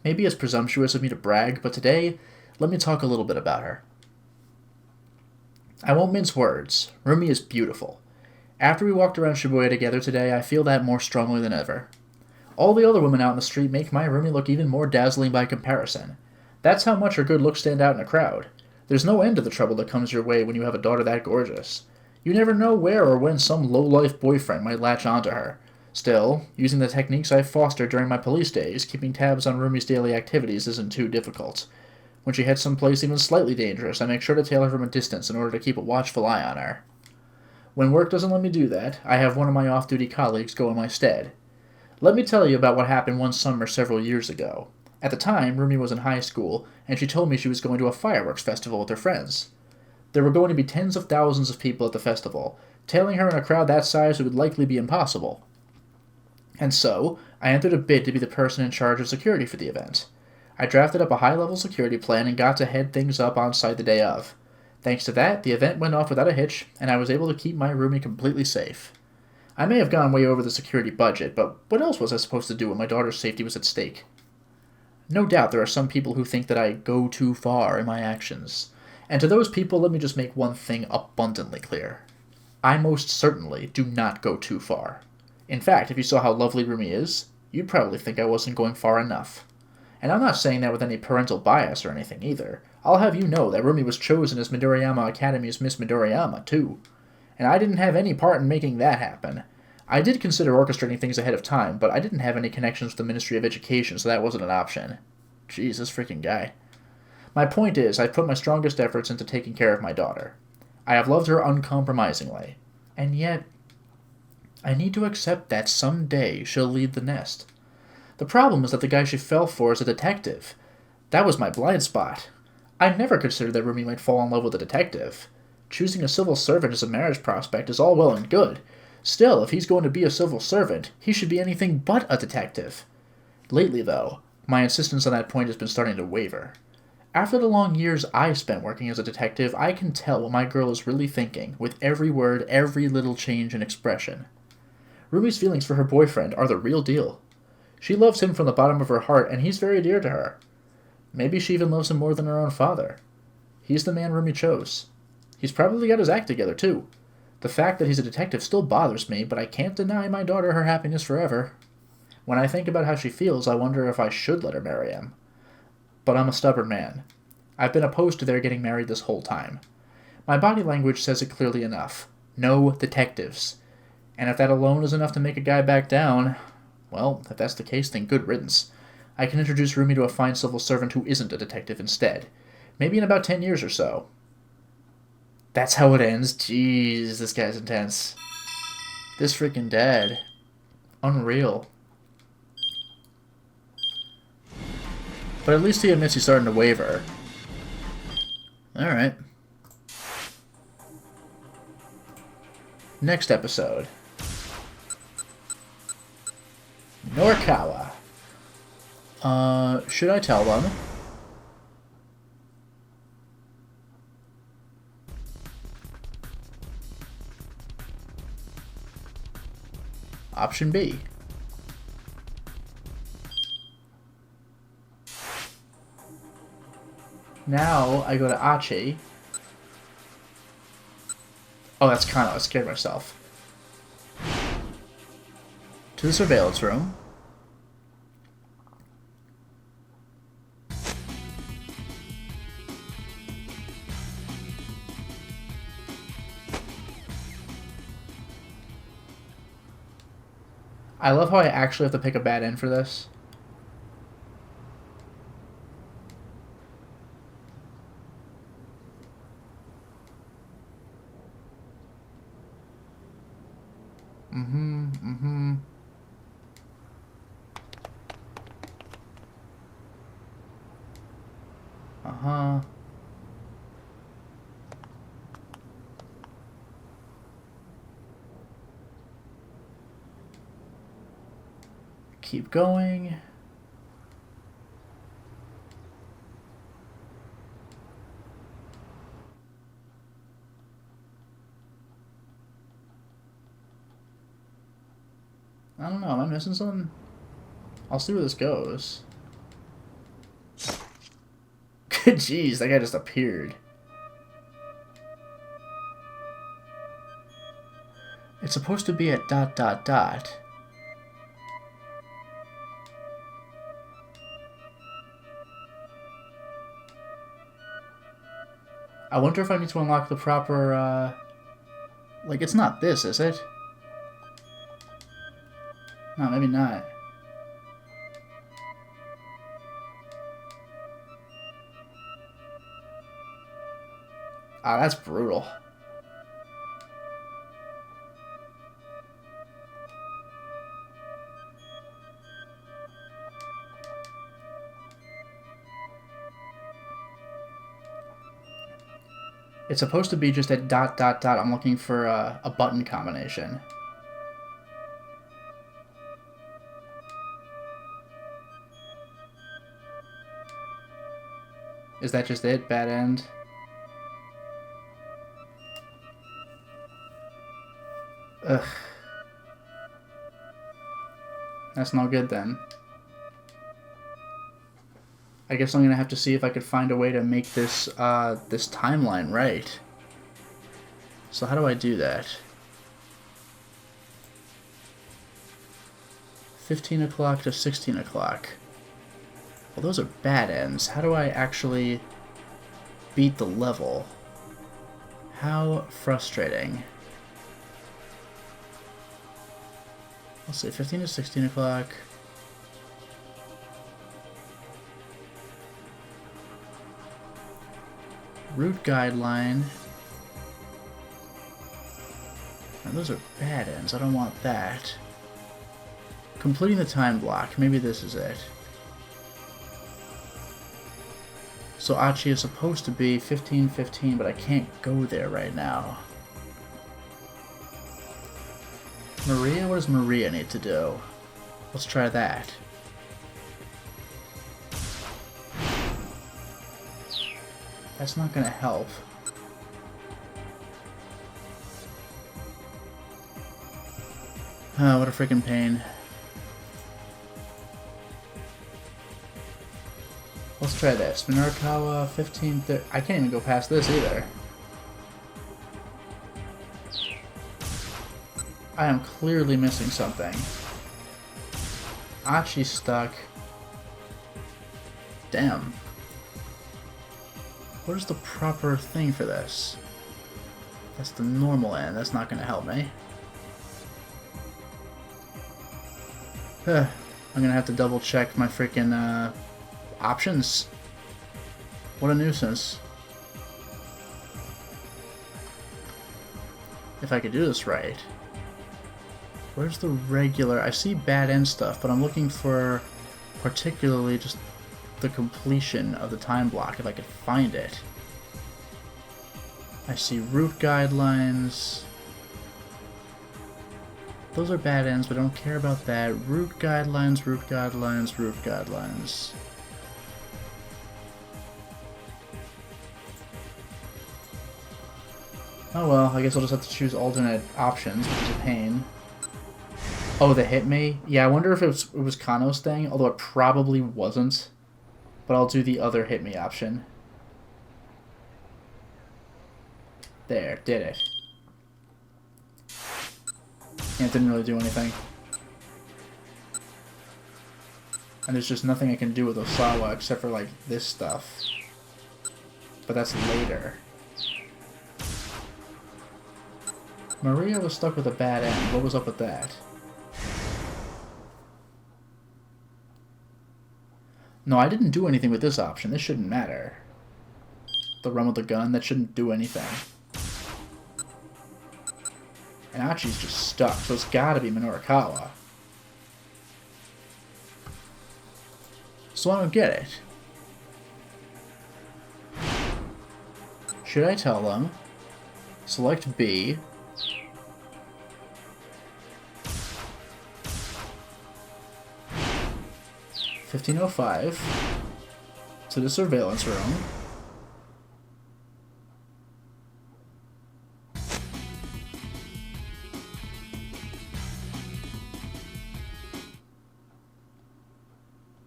A: Maybe it's presumptuous of me to brag, but today, let me talk a little bit about her. I won't mince words. Rumi is beautiful. After we walked around Shibuya together today, I feel that more strongly than ever. All the other women out in the street make my Rumi look even more dazzling by comparison. That's how much her good looks stand out in a crowd. There's no end to the trouble that comes your way when you have a daughter that gorgeous. You never know where or when some low-life boyfriend might latch onto her. Still, using the techniques I fostered during my police days, keeping tabs on Rumi's daily activities isn't too difficult. When she heads someplace even slightly dangerous, I make sure to tail her from a distance in order to keep a watchful eye on her. When work doesn't let me do that, I have one of my off-duty colleagues go in my stead. Let me tell you about what happened one summer several years ago. At the time, Rumi was in high school, and she told me she was going to a fireworks festival with her friends. There were going to be tens of thousands of people at the festival. Tailing her in a crowd that size would likely be impossible. And so, I entered a bid to be the person in charge of security for the event. I drafted up a high-level security plan and got to head things up on site the day of. Thanks to that, the event went off without a hitch, and I was able to keep my Rumi completely safe. I may have gone way over the security budget, but what else was I supposed to do when my daughter's safety was at stake? No doubt there are some people who think that I go too far in my actions. And to those people, let me just make one thing abundantly clear. I most certainly do not go too far. In fact, if you saw how lovely Rumi is, you'd probably think I wasn't going far enough. And I'm not saying that with any parental bias or anything either. I'll have you know that Rumi was chosen as Midoriyama Academy's Miss Midoriyama, too. And I didn't have any part in making that happen. I did consider orchestrating things ahead of time, but I didn't have any connections with the Ministry of Education, so that wasn't an option. Jeez, this freaking guy. My point is, I've put my strongest efforts into taking care of my daughter. I have loved her uncompromisingly. And yet, I need to accept that someday she'll leave the nest. The problem is that the guy she fell for is a detective. That was my blind spot. I never considered that Rumi might fall in love with a detective. Choosing a civil servant as a marriage prospect is all well and good. Still, if he's going to be a civil servant, he should be anything but a detective. Lately, though, my insistence on that point has been starting to waver. After the long years I spent working as a detective, I can tell what my girl is really thinking, with every word, every little change in expression. Rumi's feelings for her boyfriend are the real deal. She loves him from the bottom of her heart, and he's very dear to her. Maybe she even loves him more than her own father. He's the man Rumi chose. He's probably got his act together, too. The fact that he's a detective still bothers me, but I can't deny my daughter her happiness forever. When I think about how she feels, I wonder if I should let her marry him. But I'm a stubborn man. I've been opposed to their getting married this whole time. My body language says it clearly enough. No detectives. And if that alone is enough to make a guy back down, well, if that's the case, then good riddance. I can introduce Rumi to a fine civil servant who isn't a detective instead. Maybe in about 10 years or so. That's how it ends. Jeez, this guy's intense. This freaking dad. Unreal. But at least he admits he's starting to waver. Alright. Next episode. NorCal. Should I tell them? Option B. Now I go to Achi. Oh, that's kind of... I scared myself. To the surveillance room. I love how I actually have to pick a bad end for this. Keep going. I don't know, am I missing something? I'll see where this goes. Jeez, that guy just appeared. It's supposed to be at ... I wonder if I need to unlock the proper, like, it's not this, is it? No, maybe not. Ah, that's brutal. It's supposed to be just a ... I'm looking for a button combination. Is that just it? Bad end? Ugh. That's no good then. I guess I'm gonna have to see if I could find a way to make this this timeline right. So how do I do that? 15 o'clock to 16 o'clock. Well, those are bad ends. How do I actually beat the level? How frustrating. Let's see, 15 to 16 o'clock. Route guideline. Now, those are bad ends. I don't want that. Completing the time block. Maybe this is it. So Achi is supposed to be 15:15, but I can't go there right now. Maria? What does Maria need to do? Let's try that. That's not gonna help. Oh, what a freaking pain. Let's try this. Minarakawa 15:30. I can't even go past this either. I am clearly missing something. Achi's stuck. Damn. What is the proper thing for this? That's the normal end. That's not going to help me. I'm going to have to double check my freaking options. What a nuisance. If I could do this right. Where's the regular? I see bad end stuff, but I'm looking for particularly just the completion of the time block if I could find it. I see route guidelines. Those are bad ends, but I don't care about that. Route guidelines, route guidelines, route guidelines. Oh well, I guess I'll just have to choose alternate options, which is a pain. Oh, the hit me? Yeah, I wonder if it was Kano's thing, although it probably wasn't. But I'll do the other hit me option. There, did it. Yeah, it didn't really do anything. And there's just nothing I can do with Osawa except for, like, this stuff. But that's later. Maria was stuck with a bad end. What was up with that? No, I didn't do anything with this option. This shouldn't matter. The run with the gun, that shouldn't do anything. And Achi's just stuck, so it's gotta be Minorikawa. So I don't get it. Should I tell them? Select B. $15.05 to the surveillance room.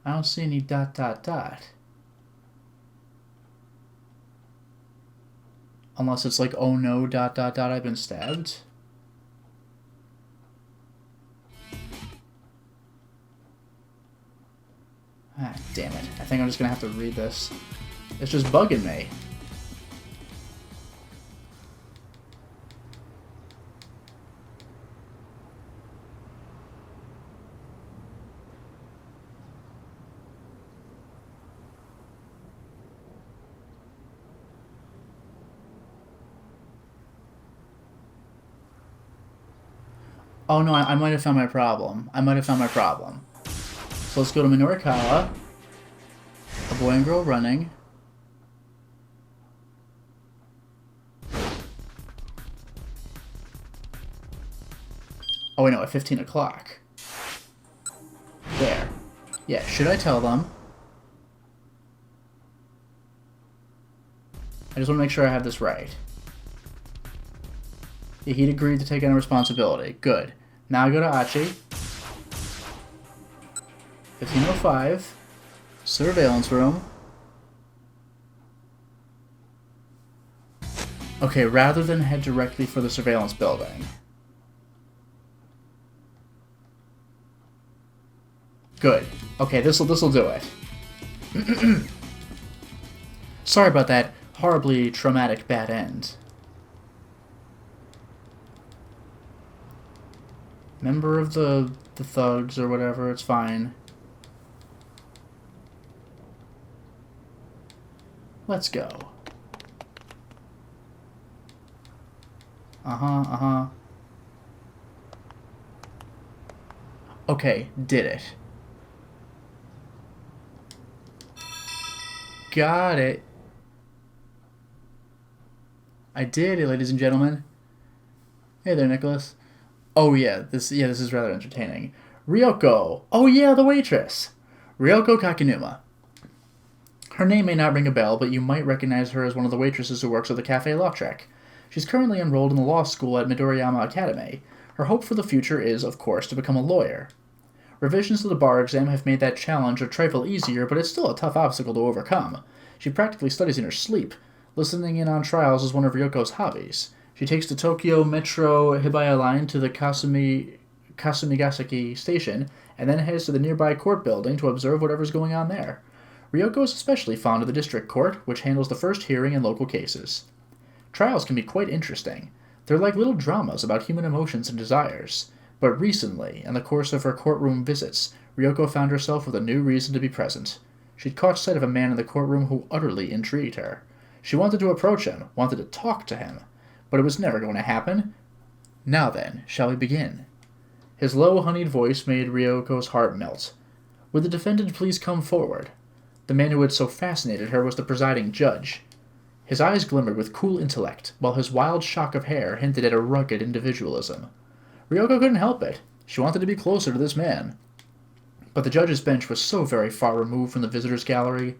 A: I don't see any ... Unless it's like, oh no, ... I've been stabbed. Ah, damn it. I think I'm just gonna have to read this. It's just bugging me. Oh no, I might have found my problem. So let's go to Minorikawa. A boy and girl running. Oh wait, no, at 15 o'clock. There. Yeah, should I tell them? I just want to make sure I have this right. Yeah, he'd agreed to take on responsibility. Good. Now I go to Achi. 15:05. Surveillance room. Okay, rather than head directly for the surveillance building. Good. Okay, this'll do it. Sorry about that horribly traumatic bad end. Member of the thugs or whatever, it's fine. Let's go. Okay, did it. Got it. I did it, ladies and gentlemen. Hey there, Nicholas. Oh yeah, this is rather entertaining. Ryoko. Oh yeah, the waitress. Ryoko Kakinuma. Her name may not ring a bell, but you might recognize her as one of the waitresses who works at the Cafe Lautrec. She's currently enrolled in the law school at Midoriyama Academy. Her hope for the future is, of course, to become a lawyer. Revisions to the bar exam have made that challenge a trifle easier, but it's still a tough obstacle to overcome. She practically studies in her sleep. Listening in on trials is one of Ryoko's hobbies. She takes the Tokyo Metro Hibiya line to the Kasumigaseki station, and then heads to the nearby court building to observe whatever's going on there. Ryoko is especially fond of the district court, which handles the first hearing in local cases. Trials can be quite interesting. They're like little dramas about human emotions and desires. But recently, in the course of her courtroom visits, Ryoko found herself with a new reason to be present. She'd caught sight of a man in the courtroom who utterly intrigued her. She wanted to approach him, wanted to talk to him, but it was never going to happen. Now then, shall we begin? His low, honeyed voice made Ryoko's heart melt. Would the defendant please come forward? The man who had so fascinated her was the presiding judge. His eyes glimmered with cool intellect, while his wild shock of hair hinted at a rugged individualism. Ryoko couldn't help it. She wanted to be closer to this man. But the judge's bench was so very far removed from the visitors' gallery.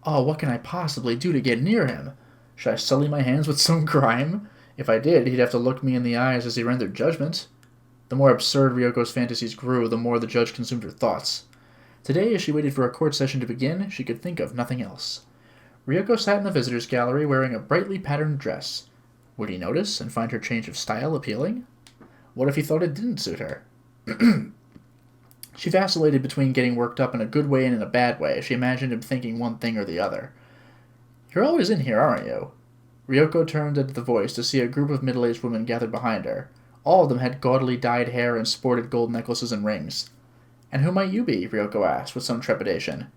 A: Oh, what can I possibly do to get near him? Should I sully my hands with some crime? If I did, he'd have to look me in the eyes as he rendered judgment. The more absurd Ryoko's fantasies grew, the more the judge consumed her thoughts. Today, as she waited for a court session to begin, she could think of nothing else. Ryoko sat in the visitors' gallery wearing a brightly patterned dress. Would he notice and find her change of style appealing? What if he thought it didn't suit her? She vacillated between getting worked up in a good way and in a bad way. She imagined him thinking one thing or the other. You're always in here, aren't you? Ryoko turned at the voice to see a group of middle-aged women gathered behind her. All of them had gaudily dyed hair and sported gold necklaces and rings. And who might you be? Ryoko asked, with some trepidation.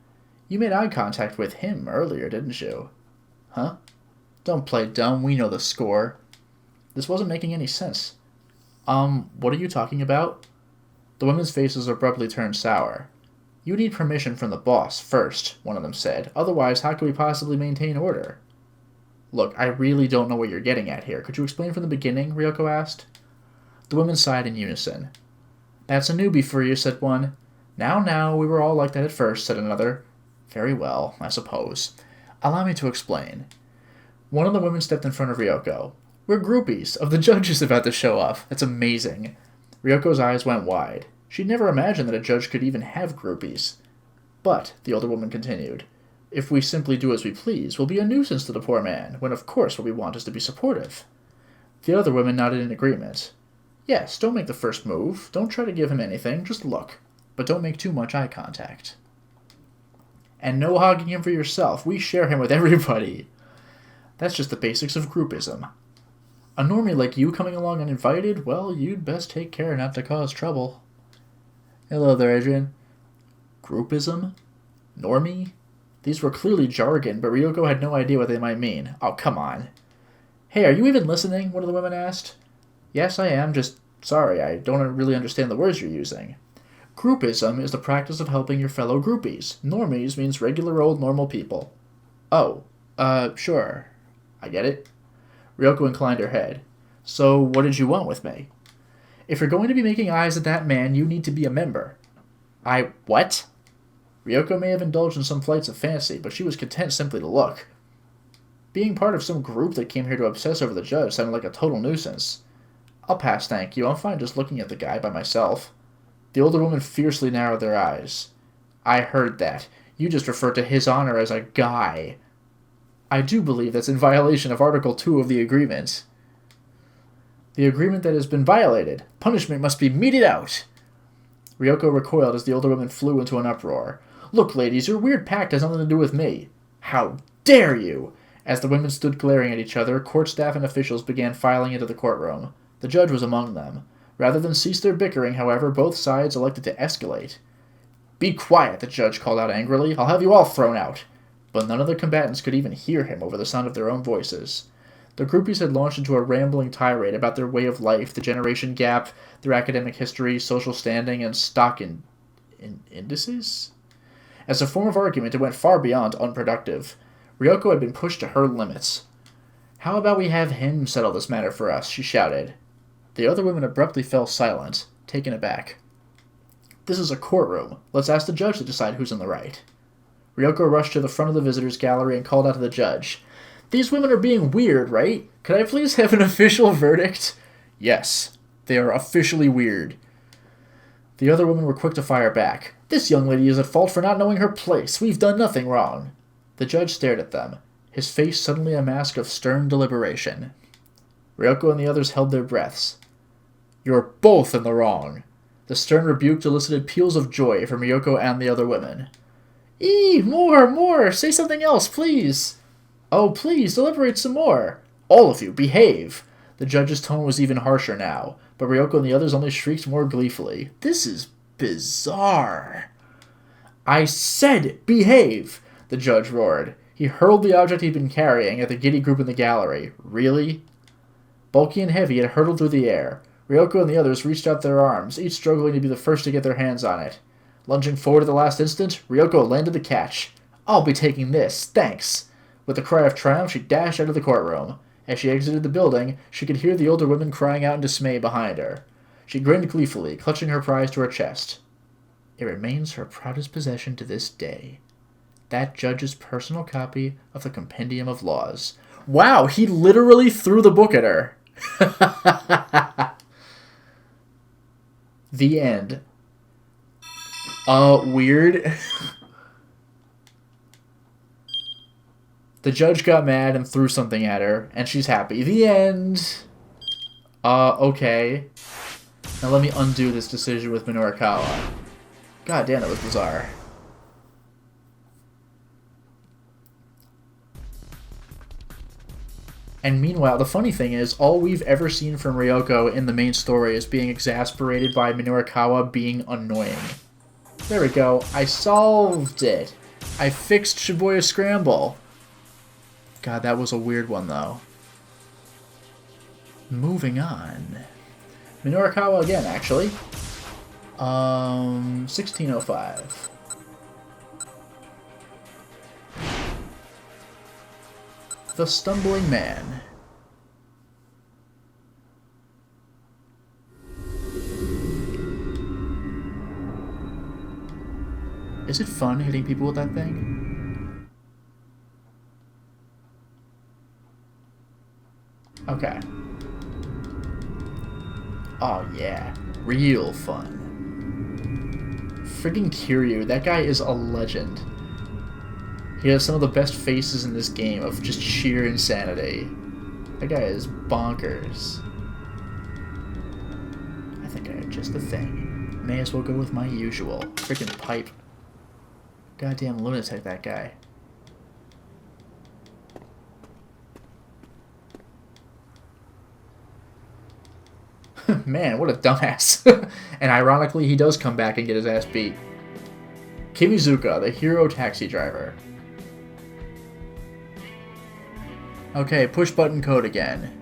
A: You made eye contact with him earlier, didn't you? Huh? Don't play dumb, we know the score. This wasn't making any sense. What are you talking about? The women's faces abruptly turned sour. You need permission from the boss first, one of them said. Otherwise, how can we possibly maintain order? Look, I really don't know what you're getting at here. Could you explain from the beginning? Ryoko asked. The women sighed in unison. That's a newbie for you, said one. Now, we were all like that at first, said another. Very well, I suppose. Allow me to explain. One of the women stepped in front of Ryoko. We're groupies of the judges about to show off. That's amazing. Ryoko's eyes went wide. She'd never imagined that a judge could even have groupies. But, the older woman continued, if we simply do as we please, we'll be a nuisance to the poor man, when of course what we want is to be supportive. The other women nodded in agreement. Yes, don't make the first move. Don't try to give him anything, just look. But don't make too much eye contact. And no hogging him for yourself. We share him with everybody. That's just the basics of groupism. A normie like you coming along uninvited, well, you'd best take care not to cause trouble. Hello there, Adrian. Groupism? Normie? These were clearly jargon, but Ryoko had no idea what they might mean. Oh, come on. Hey, are you even listening? One of the women asked. Yes, I am, just sorry, I don't really understand the words you're using. Groupism is the practice of helping your fellow groupies. Normies means regular old normal people. Oh, sure. I get it. Ryoko inclined her head. So, what did you want with me? If you're going to be making eyes at that man, you need to be a member. What? Ryoko may have indulged in some flights of fancy, but she was content simply to look. Being part of some group that came here to obsess over the judge sounded like a total nuisance. I'll pass, thank you. I'm fine just looking at the guy by myself. The older woman fiercely narrowed their eyes. I heard that. You just referred to his honor as a guy. I do believe that's in violation of Article 2 of the agreement. The agreement that has been violated. Punishment must be meted out. Ryoko recoiled as the older woman flew into an uproar. Look, ladies, your weird pact has nothing to do with me. How dare you! As the women stood glaring at each other, court staff and officials began filing into the courtroom. The judge was among them. Rather than cease their bickering, however, both sides elected to escalate. Be quiet, the judge called out angrily. I'll have you all thrown out. But none of the combatants could even hear him over the sound of their own voices. The groupies had launched into a rambling tirade about their way of life, the generation gap, their academic history, social standing, and stock indices? As a form of argument, it went far beyond unproductive. Ryoko had been pushed to her limits. How about we have him settle this matter for us, she shouted. The other women abruptly fell silent, taken aback. This is a courtroom. Let's ask the judge to decide who's in the right. Ryoko rushed to the front of the visitors' gallery and called out to the judge. These women are being weird, right? Could I please have an official verdict? Yes, they are officially weird. The other women were quick to fire back. This young lady is at fault for not knowing her place. We've done nothing wrong. The judge stared at them, his face suddenly a mask of stern deliberation. Ryoko and the others held their breaths. You're both in the wrong. The stern rebuke elicited peals of joy from Ryoko and the other women. More! Say something else, please! Oh, please, deliberate some more! All of you, behave! The judge's tone was even harsher now, but Ryoko and the others only shrieked more gleefully. This is bizarre. I said behave! The judge roared. He hurled the object he'd been carrying at the giddy group in the gallery. Really? Bulky and heavy, it hurtled through the air. Ryoko and the others reached out their arms, each struggling to be the first to get their hands on it. Lunging forward at the last instant, Ryoko landed the catch. I'll be taking this, thanks. With a cry of triumph, she dashed out of the courtroom. As she exited the building, she could hear the older women crying out in dismay behind her. She grinned gleefully, clutching her prize to her chest. It remains her proudest possession to this day. That judge's personal copy of the Compendium of Laws. Wow, he literally threw the book at her. The end. Weird. The judge got mad and threw something at her, and she's happy. The end. Okay. Now let me undo this decision with Minorikawa. God damn, that was bizarre. And meanwhile, the funny thing is, all we've ever seen from Ryoko in the main story is being exasperated by Minorikawa being annoying. There we go. I solved it. I fixed Shibuya Scramble. God, that was a weird one, though. Moving on. Minorikawa again, actually. 1605. The Stumbling Man. Is it fun hitting people with that thing? Okay. Oh yeah, real fun. Friggin' Kiryu, that guy is a legend. He has some of the best faces in this game of just sheer insanity. That guy is bonkers. I think I have just the thing. May as well go with my usual. Frickin' pipe. Goddamn lunatic, that guy. Man, what a dumbass. And ironically, he does come back and get his ass beat. Kimizuka, the hero taxi driver. Okay, push button code again.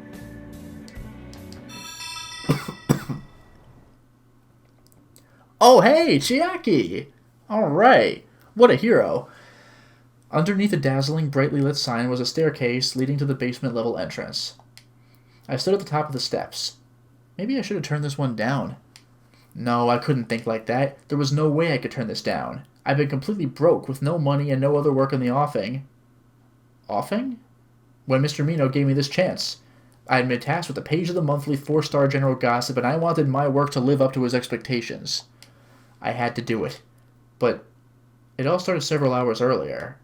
A: Oh, hey, Chiaki! Alright, what a hero. Underneath a dazzling, brightly lit sign was a staircase leading to the basement level entrance. I stood at the top of the steps. Maybe I should have turned this one down. No, I couldn't think like that. There was no way I could turn this down. I've been completely broke, with no money and no other work in the offing. Offing? When Mr. Mino gave me this chance. I had been tasked with the page of the monthly 4-star general gossip, and I wanted my work to live up to his expectations. I had to do it. But it all started several hours earlier.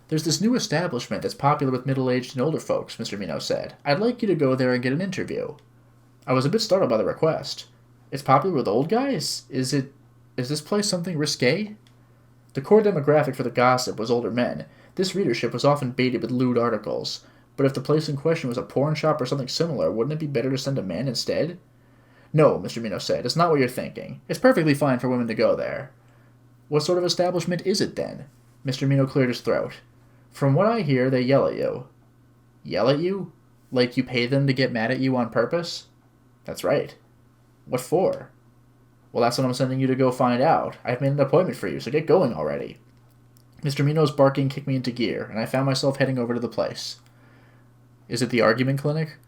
A: There's this new establishment that's popular with middle-aged and older folks, Mr. Mino said. I'd like you to go there and get an interview. I was a bit startled by the request. It's popular with old guys? Is this place something risque? The core demographic for the gossip was older men. This readership was often baited with lewd articles. But if the place in question was a porn shop or something similar, wouldn't it be better to send a man instead? No, Mr. Mino said. It's not what you're thinking. It's perfectly fine for women to go there. What sort of establishment is it, then? Mr. Mino cleared his throat. From what I hear, they yell at you. Yell at you? Like you pay them to get mad at you on purpose? That's right. What for? Well, that's what I'm sending you to go find out. I've made an appointment for you, so get going already. Mr. Mino's barking kicked me into gear, and I found myself heading over to the place. Is it the argument clinic?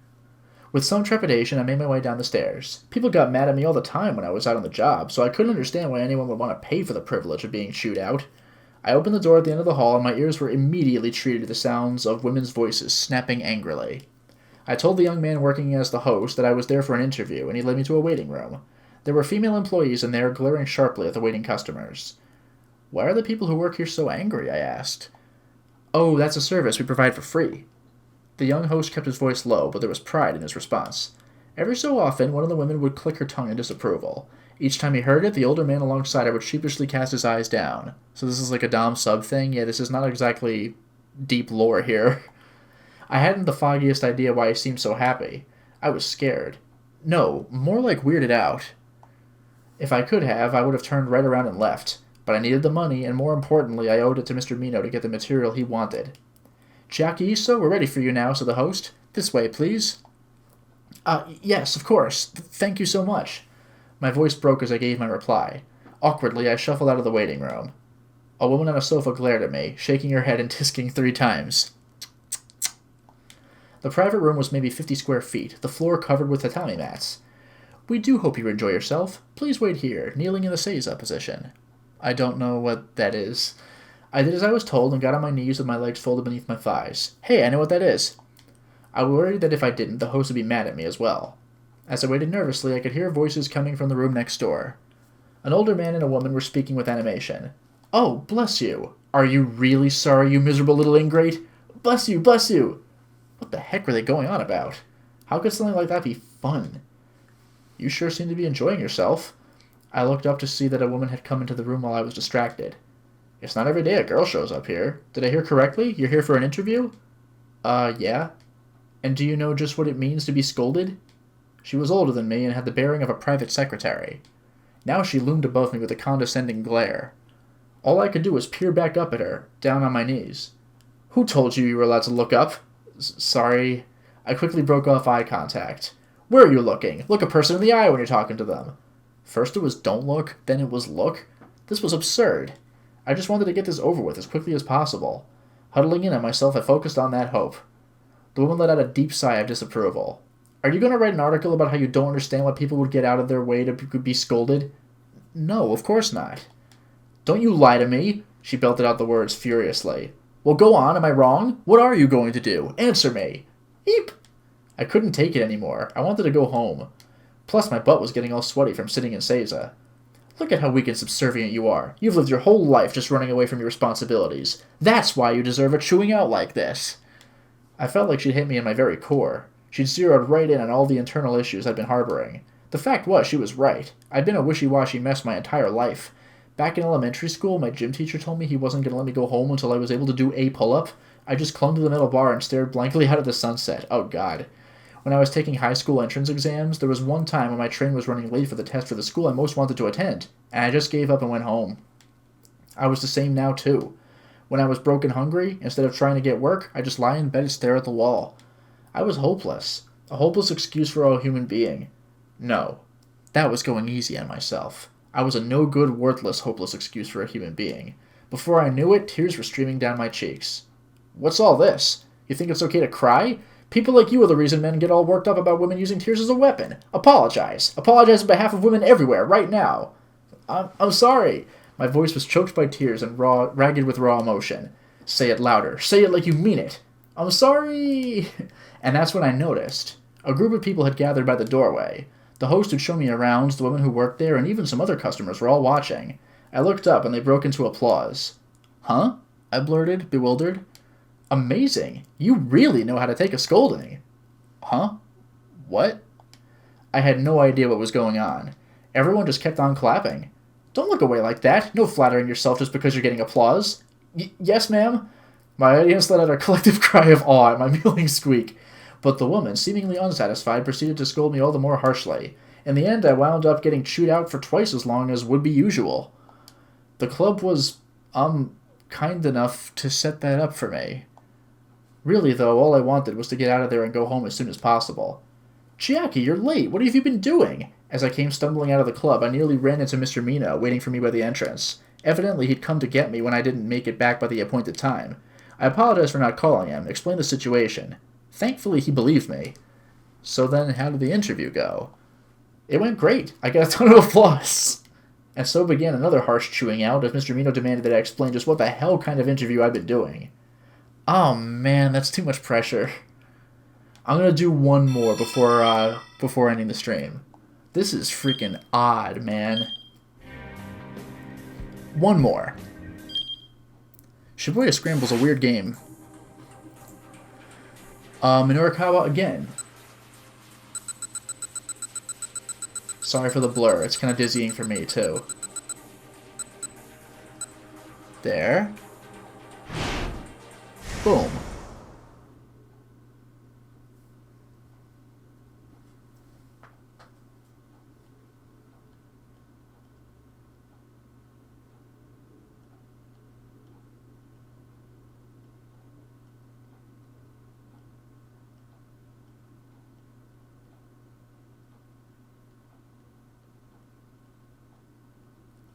A: With some trepidation, I made my way down the stairs. People got mad at me all the time when I was out on the job, so I couldn't understand why anyone would want to pay for the privilege of being chewed out. I opened the door at the end of the hall, and my ears were immediately treated to the sounds of women's voices snapping angrily. I told the young man working as the host that I was there for an interview, and he led me to a waiting room. There were female employees in there glaring sharply at the waiting customers. Why are the people who work here so angry? I asked. Oh, that's a service we provide for free. The young host kept his voice low, but there was pride in his response. Every so often, one of the women would click her tongue in disapproval. Each time he heard it, the older man alongside her would sheepishly cast his eyes down. So this is like a dom-sub thing? Yeah, this is not exactly deep lore here. I hadn't the foggiest idea why he seemed so happy. I was scared. No, more like weirded out. If I could have, I would have turned right around and left. But I needed the money, and more importantly, I owed it to Mr. Mino to get the material he wanted. Chiaki-iso, we're ready for you now, said the host. This way, please. Yes, of course. Thank you so much. My voice broke as I gave my reply. Awkwardly, I shuffled out of the waiting room. A woman on a sofa glared at me, shaking her head and tisking 3 times. The private room was maybe 50 square feet, the floor covered with tatami mats. We do hope you enjoy yourself. Please wait here, kneeling in the seiza position. I don't know what that is. I did as I was told and got on my knees with my legs folded beneath my thighs. Hey, I know what that is. I worried that if I didn't, the host would be mad at me as well. As I waited nervously, I could hear voices coming from the room next door. An older man and a woman were speaking with animation. Oh, bless you. Are you really sorry, you miserable little ingrate? Bless you, bless you. What the heck were they going on about? How could something like that be fun? You sure seem to be enjoying yourself. I looked up to see that a woman had come into the room while I was distracted. It's not every day a girl shows up here. Did I hear correctly? You're here for an interview? Yeah. And do you know just what it means to be scolded? She was older than me and had the bearing of a private secretary. Now she loomed above me with a condescending glare. All I could do was peer back up at her, down on my knees. Who told you were allowed to look up? Sorry. I quickly broke off eye contact. Where are you looking? Look a person in the eye when you're talking to them. First it was don't look, then it was look. This was absurd. I just wanted to get this over with as quickly as possible. Huddling in on myself, I focused on that hope. The woman let out a deep sigh of disapproval. Are you going to write an article about how you don't understand why people would get out of their way to be scolded? No, of course not. Don't you lie to me, she belted out the words furiously. Well, go on, am I wrong? What are you going to do? Answer me. Eep. I couldn't take it anymore. I wanted to go home. Plus, my butt was getting all sweaty from sitting in seiza. Look at how weak and subservient you are. You've lived your whole life just running away from your responsibilities. That's why you deserve a chewing out like this. I felt like she'd hit me in my very core. She'd zeroed right in on all the internal issues I'd been harboring. The fact was, she was right. I'd been a wishy-washy mess my entire life. Back in elementary school, my gym teacher told me he wasn't going to let me go home until I was able to do a pull-up. I just clung to the metal bar and stared blankly out at the sunset. Oh, God. When I was taking high school entrance exams, there was one time when my train was running late for the test for the school I most wanted to attend, and I just gave up and went home. I was the same now, too. When I was broke and hungry, instead of trying to get work, I just lie in bed and stare at the wall. I was hopeless. A hopeless excuse for a human being. No. That was going easy on myself. I was a no-good, worthless, hopeless excuse for a human being. Before I knew it, tears were streaming down my cheeks. What's all this? You think it's okay to cry? People like you are the reason men get all worked up about women using tears as a weapon. Apologize. Apologize on behalf of women everywhere, right now. I'm sorry. My voice was choked by tears and ragged with raw emotion. Say it louder. Say it like you mean it. I'm sorry. And that's when I noticed. A group of people had gathered by the doorway. The host who'd shown me around, the women who worked there, and even some other customers were all watching. I looked up and they broke into applause. Huh? I blurted, bewildered. Amazing. You really know how to take a scolding. Huh? What? I had no idea what was going on. Everyone just kept on clapping. Don't look away like that. No flattering yourself just because you're getting applause. Yes, ma'am? My audience let out a collective cry of awe at my mewling squeak. But the woman, seemingly unsatisfied, proceeded to scold me all the more harshly. In the end, I wound up getting chewed out for twice as long as would be usual. The club was, kind enough to set that up for me. Really, though, all I wanted was to get out of there and go home as soon as possible. Chiaki, you're late. What have you been doing? As I came stumbling out of the club, I nearly ran into Mr. Mino, waiting for me by the entrance. Evidently, he'd come to get me when I didn't make it back by the appointed time. I apologized for not calling him, explained the situation. Thankfully, he believed me. So then, how did the interview go? It went great. I got a ton of applause. And so began another harsh chewing out as Mr. Mino demanded that I explain just what the hell kind of interview I'd been doing. Oh man, that's too much pressure. I'm gonna do one more before ending the stream. This is freaking odd, man. One more. Shibuya Scramble's a weird game. Minorikawa again. Sorry for the blur, it's kind of dizzying for me too. There. Boom.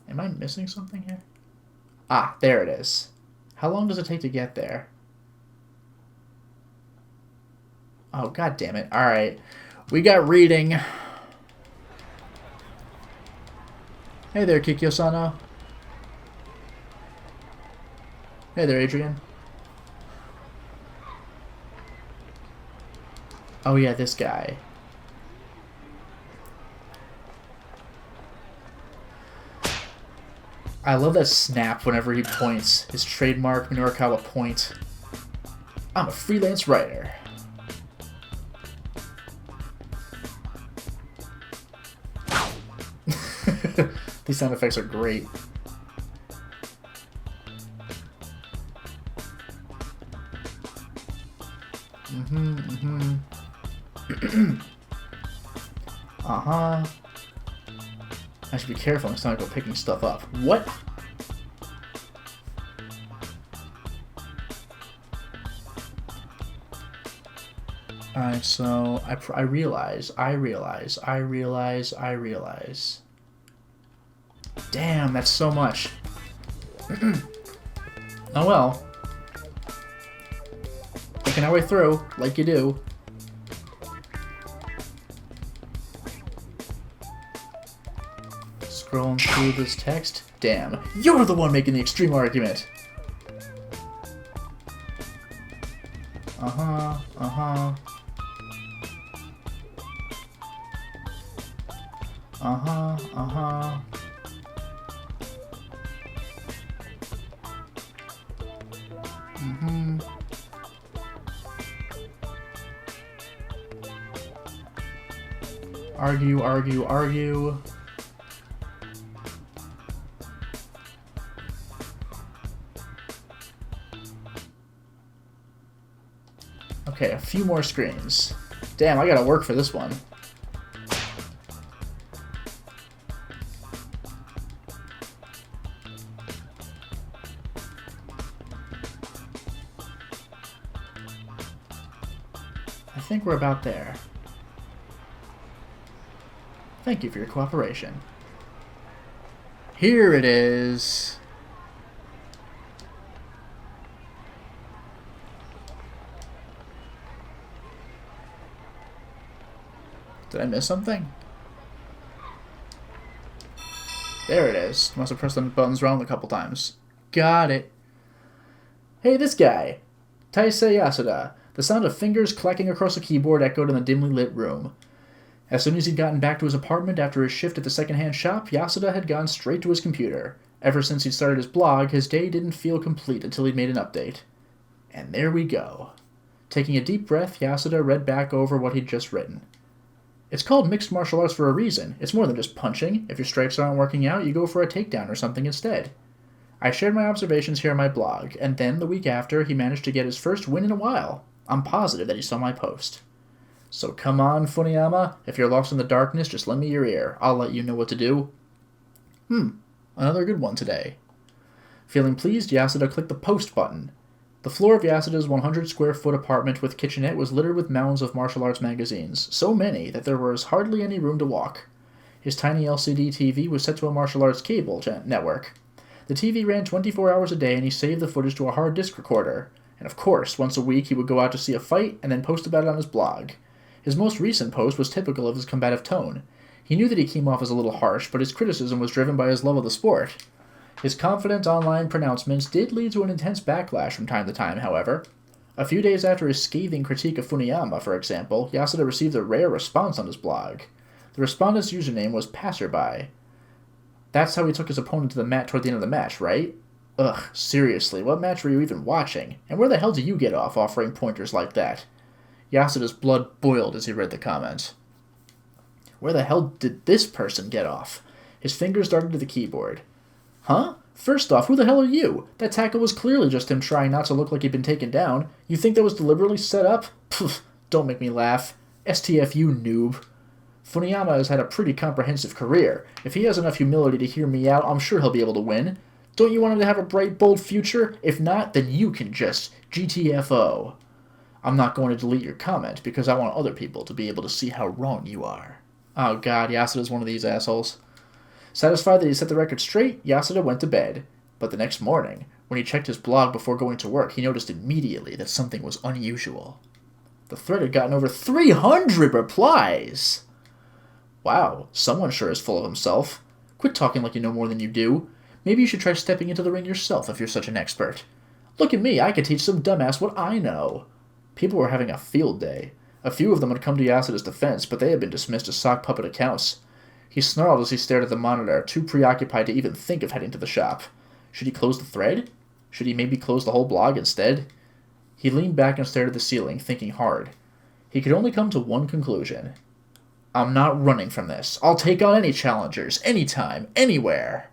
A: Am I missing something here? Ah, there it is. How long does it take to get there? Oh, god damn it. Alright. We got reading. Hey there, Kikyo-sano. Hey there, Adrian. Oh yeah, this guy. I love that snap whenever he points. His trademark NorCal point. I'm a freelance writer. These sound effects are great. Uh-huh. I should be careful next time I go picking stuff up. What? Alright, so I realize. Damn, that's so much. Oh well. Picking our way through, like you do. Scrolling through this text. Damn, you're the one making the extreme argument. Uh-huh. Uh-huh. Argue. Okay, a few more screens. Damn, I gotta work for this one. I think we're about there. Thank you for your cooperation. Here it is. Did I miss something? There it is. Must have pressed the buttons wrong a couple times. Got it. Hey, this guy. Taisei Yasuda. The sound of fingers clacking across a keyboard echoed in the dimly lit room. As soon as he'd gotten back to his apartment after his shift at the second-hand shop, Yasuda had gone straight to his computer. Ever since he'd started his blog, his day didn't feel complete until he'd made an update. And there we go. Taking a deep breath, Yasuda read back over what he'd just written. It's called mixed martial arts for a reason. It's more than just punching. If your strikes aren't working out, you go for a takedown or something instead. I shared my observations here on my blog, and then, the week after, he managed to get his first win in a while. I'm positive that he saw my post. So come on, Funiyama. If you're lost in the darkness, just lend me your ear. I'll let you know what to do. Another good one today. Feeling pleased, Yasuda clicked the post button. The floor of Yasuda's 100-square-foot apartment with kitchenette was littered with mounds of martial arts magazines, so many that there was hardly any room to walk. His tiny LCD TV was set to a martial arts cable network. The TV ran 24 hours a day, and he saved the footage to a hard disk recorder. And of course, once a week he would go out to see a fight and then post about it on his blog. His most recent post was typical of his combative tone. He knew that he came off as a little harsh, but his criticism was driven by his love of the sport. His confident online pronouncements did lead to an intense backlash from time to time, however. A few days after his scathing critique of Funiyama, for example, Yasuda received a rare response on his blog. The respondent's username was Passerby. That's how he took his opponent to the mat toward the end of the match, right? Ugh, seriously, what match were you even watching? And where the hell do you get off offering pointers like that? Yasuda's blood boiled as he read the comment. Where the hell did this person get off? His fingers darted to the keyboard. Huh? First off, who the hell are you? That tackle was clearly just him trying not to look like he'd been taken down. You think that was deliberately set up? Pfft, don't make me laugh. STFU, noob. Funiyama has had a pretty comprehensive career. If he has enough humility to hear me out, I'm sure he'll be able to win. Don't you want him to have a bright, bold future? If not, then you can just GTFO. I'm not going to delete your comment, because I want other people to be able to see how wrong you are. Oh god, Yasuda's one of these assholes. Satisfied that he set the record straight, Yasuda went to bed. But the next morning, when he checked his blog before going to work, he noticed immediately that something was unusual. The thread had gotten over 300 replies! Wow, someone sure is full of himself. Quit talking like you know more than you do. Maybe you should try stepping into the ring yourself if you're such an expert. Look at me, I could teach some dumbass what I know. People were having a field day. A few of them had come to Yasuda's defense, but they had been dismissed as sock puppet accounts. He snarled as he stared at the monitor, too preoccupied to even think of heading to the shop. Should he close the thread? Should he maybe close the whole blog instead? He leaned back and stared at the ceiling, thinking hard. He could only come to one conclusion. I'm not running from this. I'll take on any challengers, anytime, anywhere.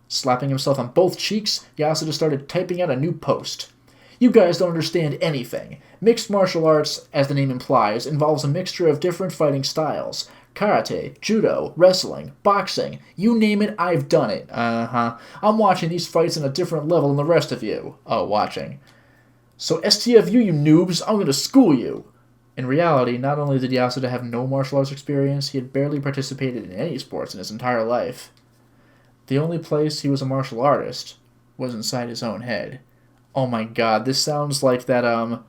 A: Slapping himself on both cheeks, Yasuda started typing out a new post. You guys don't understand anything. Mixed martial arts, as the name implies, involves a mixture of different fighting styles. Karate, judo, wrestling, boxing, you name it, I've done it. I'm watching these fights on a different level than the rest of you. Oh, watching. So STFU, you noobs, I'm gonna school you. In reality, not only did Yasuda have no martial arts experience, he had barely participated in any sports in his entire life. The only place he was a martial artist was inside his own head. Oh my god, this sounds like that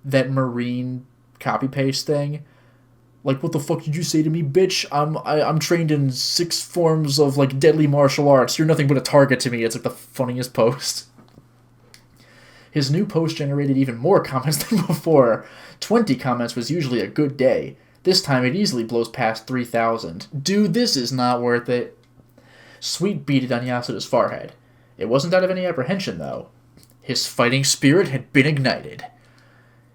A: Marine copy-paste thing. Like, what the fuck did you say to me, bitch? I'm trained in 6 forms of, like, deadly martial arts. You're nothing but a target to me. It's, like, the funniest post. His new post generated even more comments than before. 20 comments was usually a good day. This time it easily blows past 3,000. Dude, this is not worth it. Sweat beaded on Yasuda's forehead. It wasn't out of any apprehension, though. His fighting spirit had been ignited.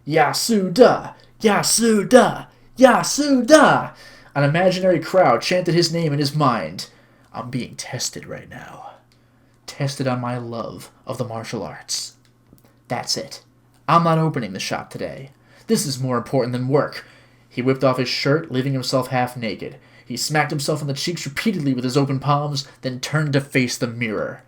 A: Yasuda! Yasuda! Yasuda! An imaginary crowd chanted his name in his mind. I'm being tested right now. Tested on my love of the martial arts. That's it. I'm not opening the shop today. This is more important than work. He whipped off his shirt, leaving himself half naked. He smacked himself in the cheeks repeatedly with his open palms, then turned to face the mirror.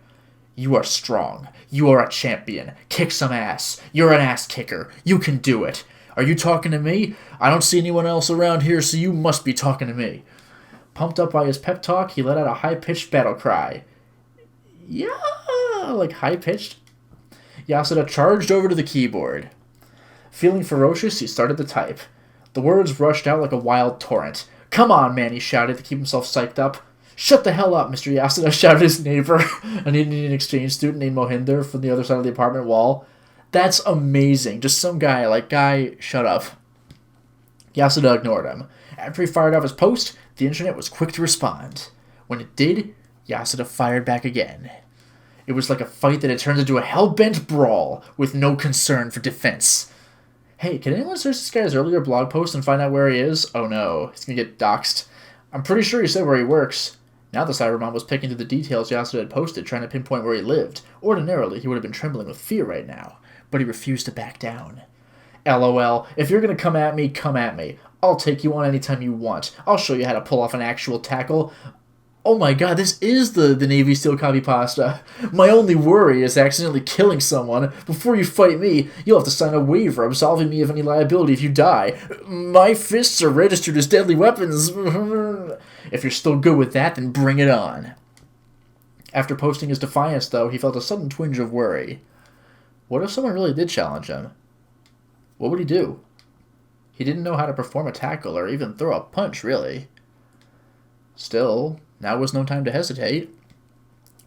A: You are strong. You are a champion. Kick some ass. You're an ass kicker. You can do it. Are you talking to me? I don't see anyone else around here, so you must be talking to me. Pumped up by his pep talk, he let out a high-pitched battle cry. Yeah, like high-pitched? Yasuda charged over to the keyboard. Feeling ferocious, he started to type. The words rushed out like a wild torrent. Come on, man, he shouted to keep himself psyched up. Shut the hell up, Mr. Yasuda, shouted his neighbor, an Indian exchange student named Mohinder from the other side of the apartment wall. That's amazing. Just some guy, like, guy, shut up. Yasuda ignored him. After he fired off his post, the internet was quick to respond. When it did, Yasuda fired back again. It was like a fight that had turned into a hell-bent brawl, with no concern for defense. Hey, can anyone search this guy's earlier blog post and find out where he is? Oh no, he's gonna get doxxed. I'm pretty sure he said where he works. Now the Cybermon was picking through the details Yasuda had posted, trying to pinpoint where he lived. Ordinarily, he would have been trembling with fear right now, but he refused to back down. LOL, if you're gonna come at me, come at me. I'll take you on anytime you want. I'll show you how to pull off an actual tackle. Oh my god, this is the Navy SEAL copy pasta. My only worry is accidentally killing someone. Before you fight me, you'll have to sign a waiver absolving me of any liability if you die. My fists are registered as deadly weapons. If you're still good with that, then bring it on. After posting his defiance, though, he felt a sudden twinge of worry. What if someone really did challenge him? What would he do? He didn't know how to perform a tackle or even throw a punch, really. Still, now was no time to hesitate.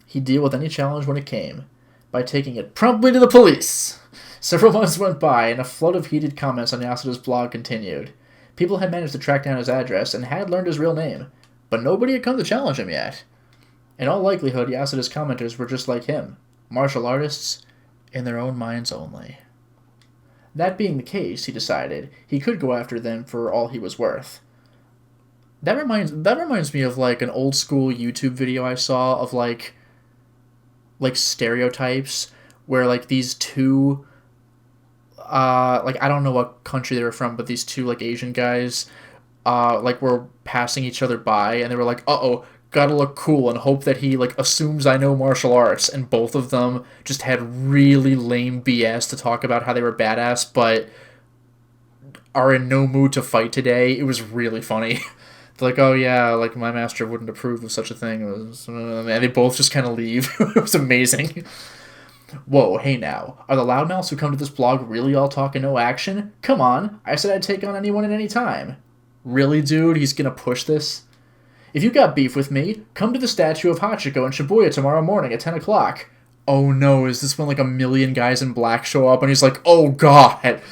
A: He'd deal with any challenge when it came, by taking it promptly to the police. Several months went by, and a flood of heated comments on Yasuda's blog continued. People had managed to track down his address and had learned his real name, but nobody had come to challenge him yet. In all likelihood, Yasuda's commenters were just like him, martial artists in their own minds only. That being the case, he decided, he could go after them for all he was worth. That reminds me of, like, an old school YouTube video I saw of, like stereotypes where, like, these two, like, I don't know what country they were from, but these two, like, Asian guys, like, were passing each other by, and they were like, uh-oh, gotta look cool and hope that he, like, assumes I know martial arts, and both of them just had really lame BS to talk about how they were badass, but are in no mood to fight today. It was really funny. They're like, oh yeah, like my master wouldn't approve of such a thing. And they both just kind of leave. It was amazing. Whoa, hey now. Are the loudmouths who come to this blog really all talk and no action? Come on, I said I'd take on anyone at any time. Really, dude? He's gonna push this? If you got beef with me, come to the statue of Hachiko in Shibuya tomorrow morning at 10 o'clock. Oh no, is this when like a million guys in black show up and he's like, oh god.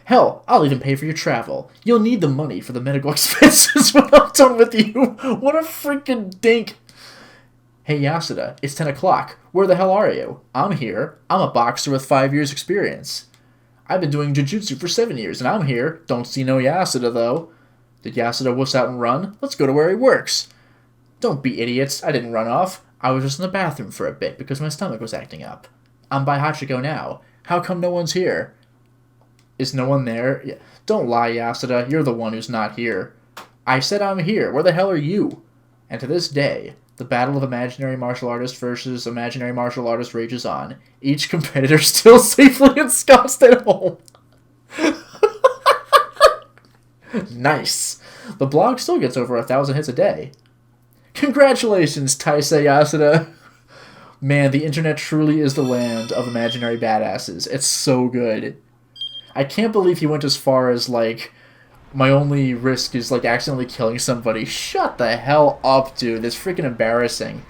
A: Hell, I'll even pay for your travel. You'll need the money for the medical expenses when I'm done with you. What a freaking dink. Hey Yasuda, it's 10 o'clock. Where the hell are you? I'm here. I'm a boxer with 5 years experience. I've been doing jujutsu for 7 years and I'm here. Don't see no Yasuda though. Did Yasuda wuss out and run? Let's go to where he works. Don't be idiots. I didn't run off. I was just in the bathroom for a bit because my stomach was acting up. I'm by Hachiko now. How come no one's here? Is no one there? Yeah. Don't lie, Yasuda. You're the one who's not here. I said I'm here. Where the hell are you? And to this day, the battle of imaginary martial artist versus imaginary martial artist rages on. Each competitor still safely ensconced at home. Nice. The blog still gets over 1,000 hits a day. Congratulations, Taisei Yasuda. Man, the internet truly is the land of imaginary badasses. It's so good. I can't believe he went as far as, like, my only risk is, like, accidentally killing somebody. Shut the hell up, dude. That's freaking embarrassing.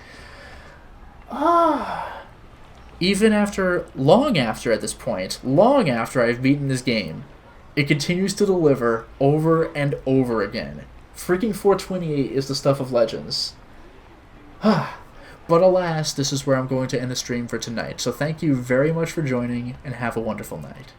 A: Even after, long after at this point, long after I've beaten this game, it continues to deliver over and over again. Freaking 428 is the stuff of legends. But alas, this is where I'm going to end the stream for tonight. So thank you very much for joining, and have a wonderful night.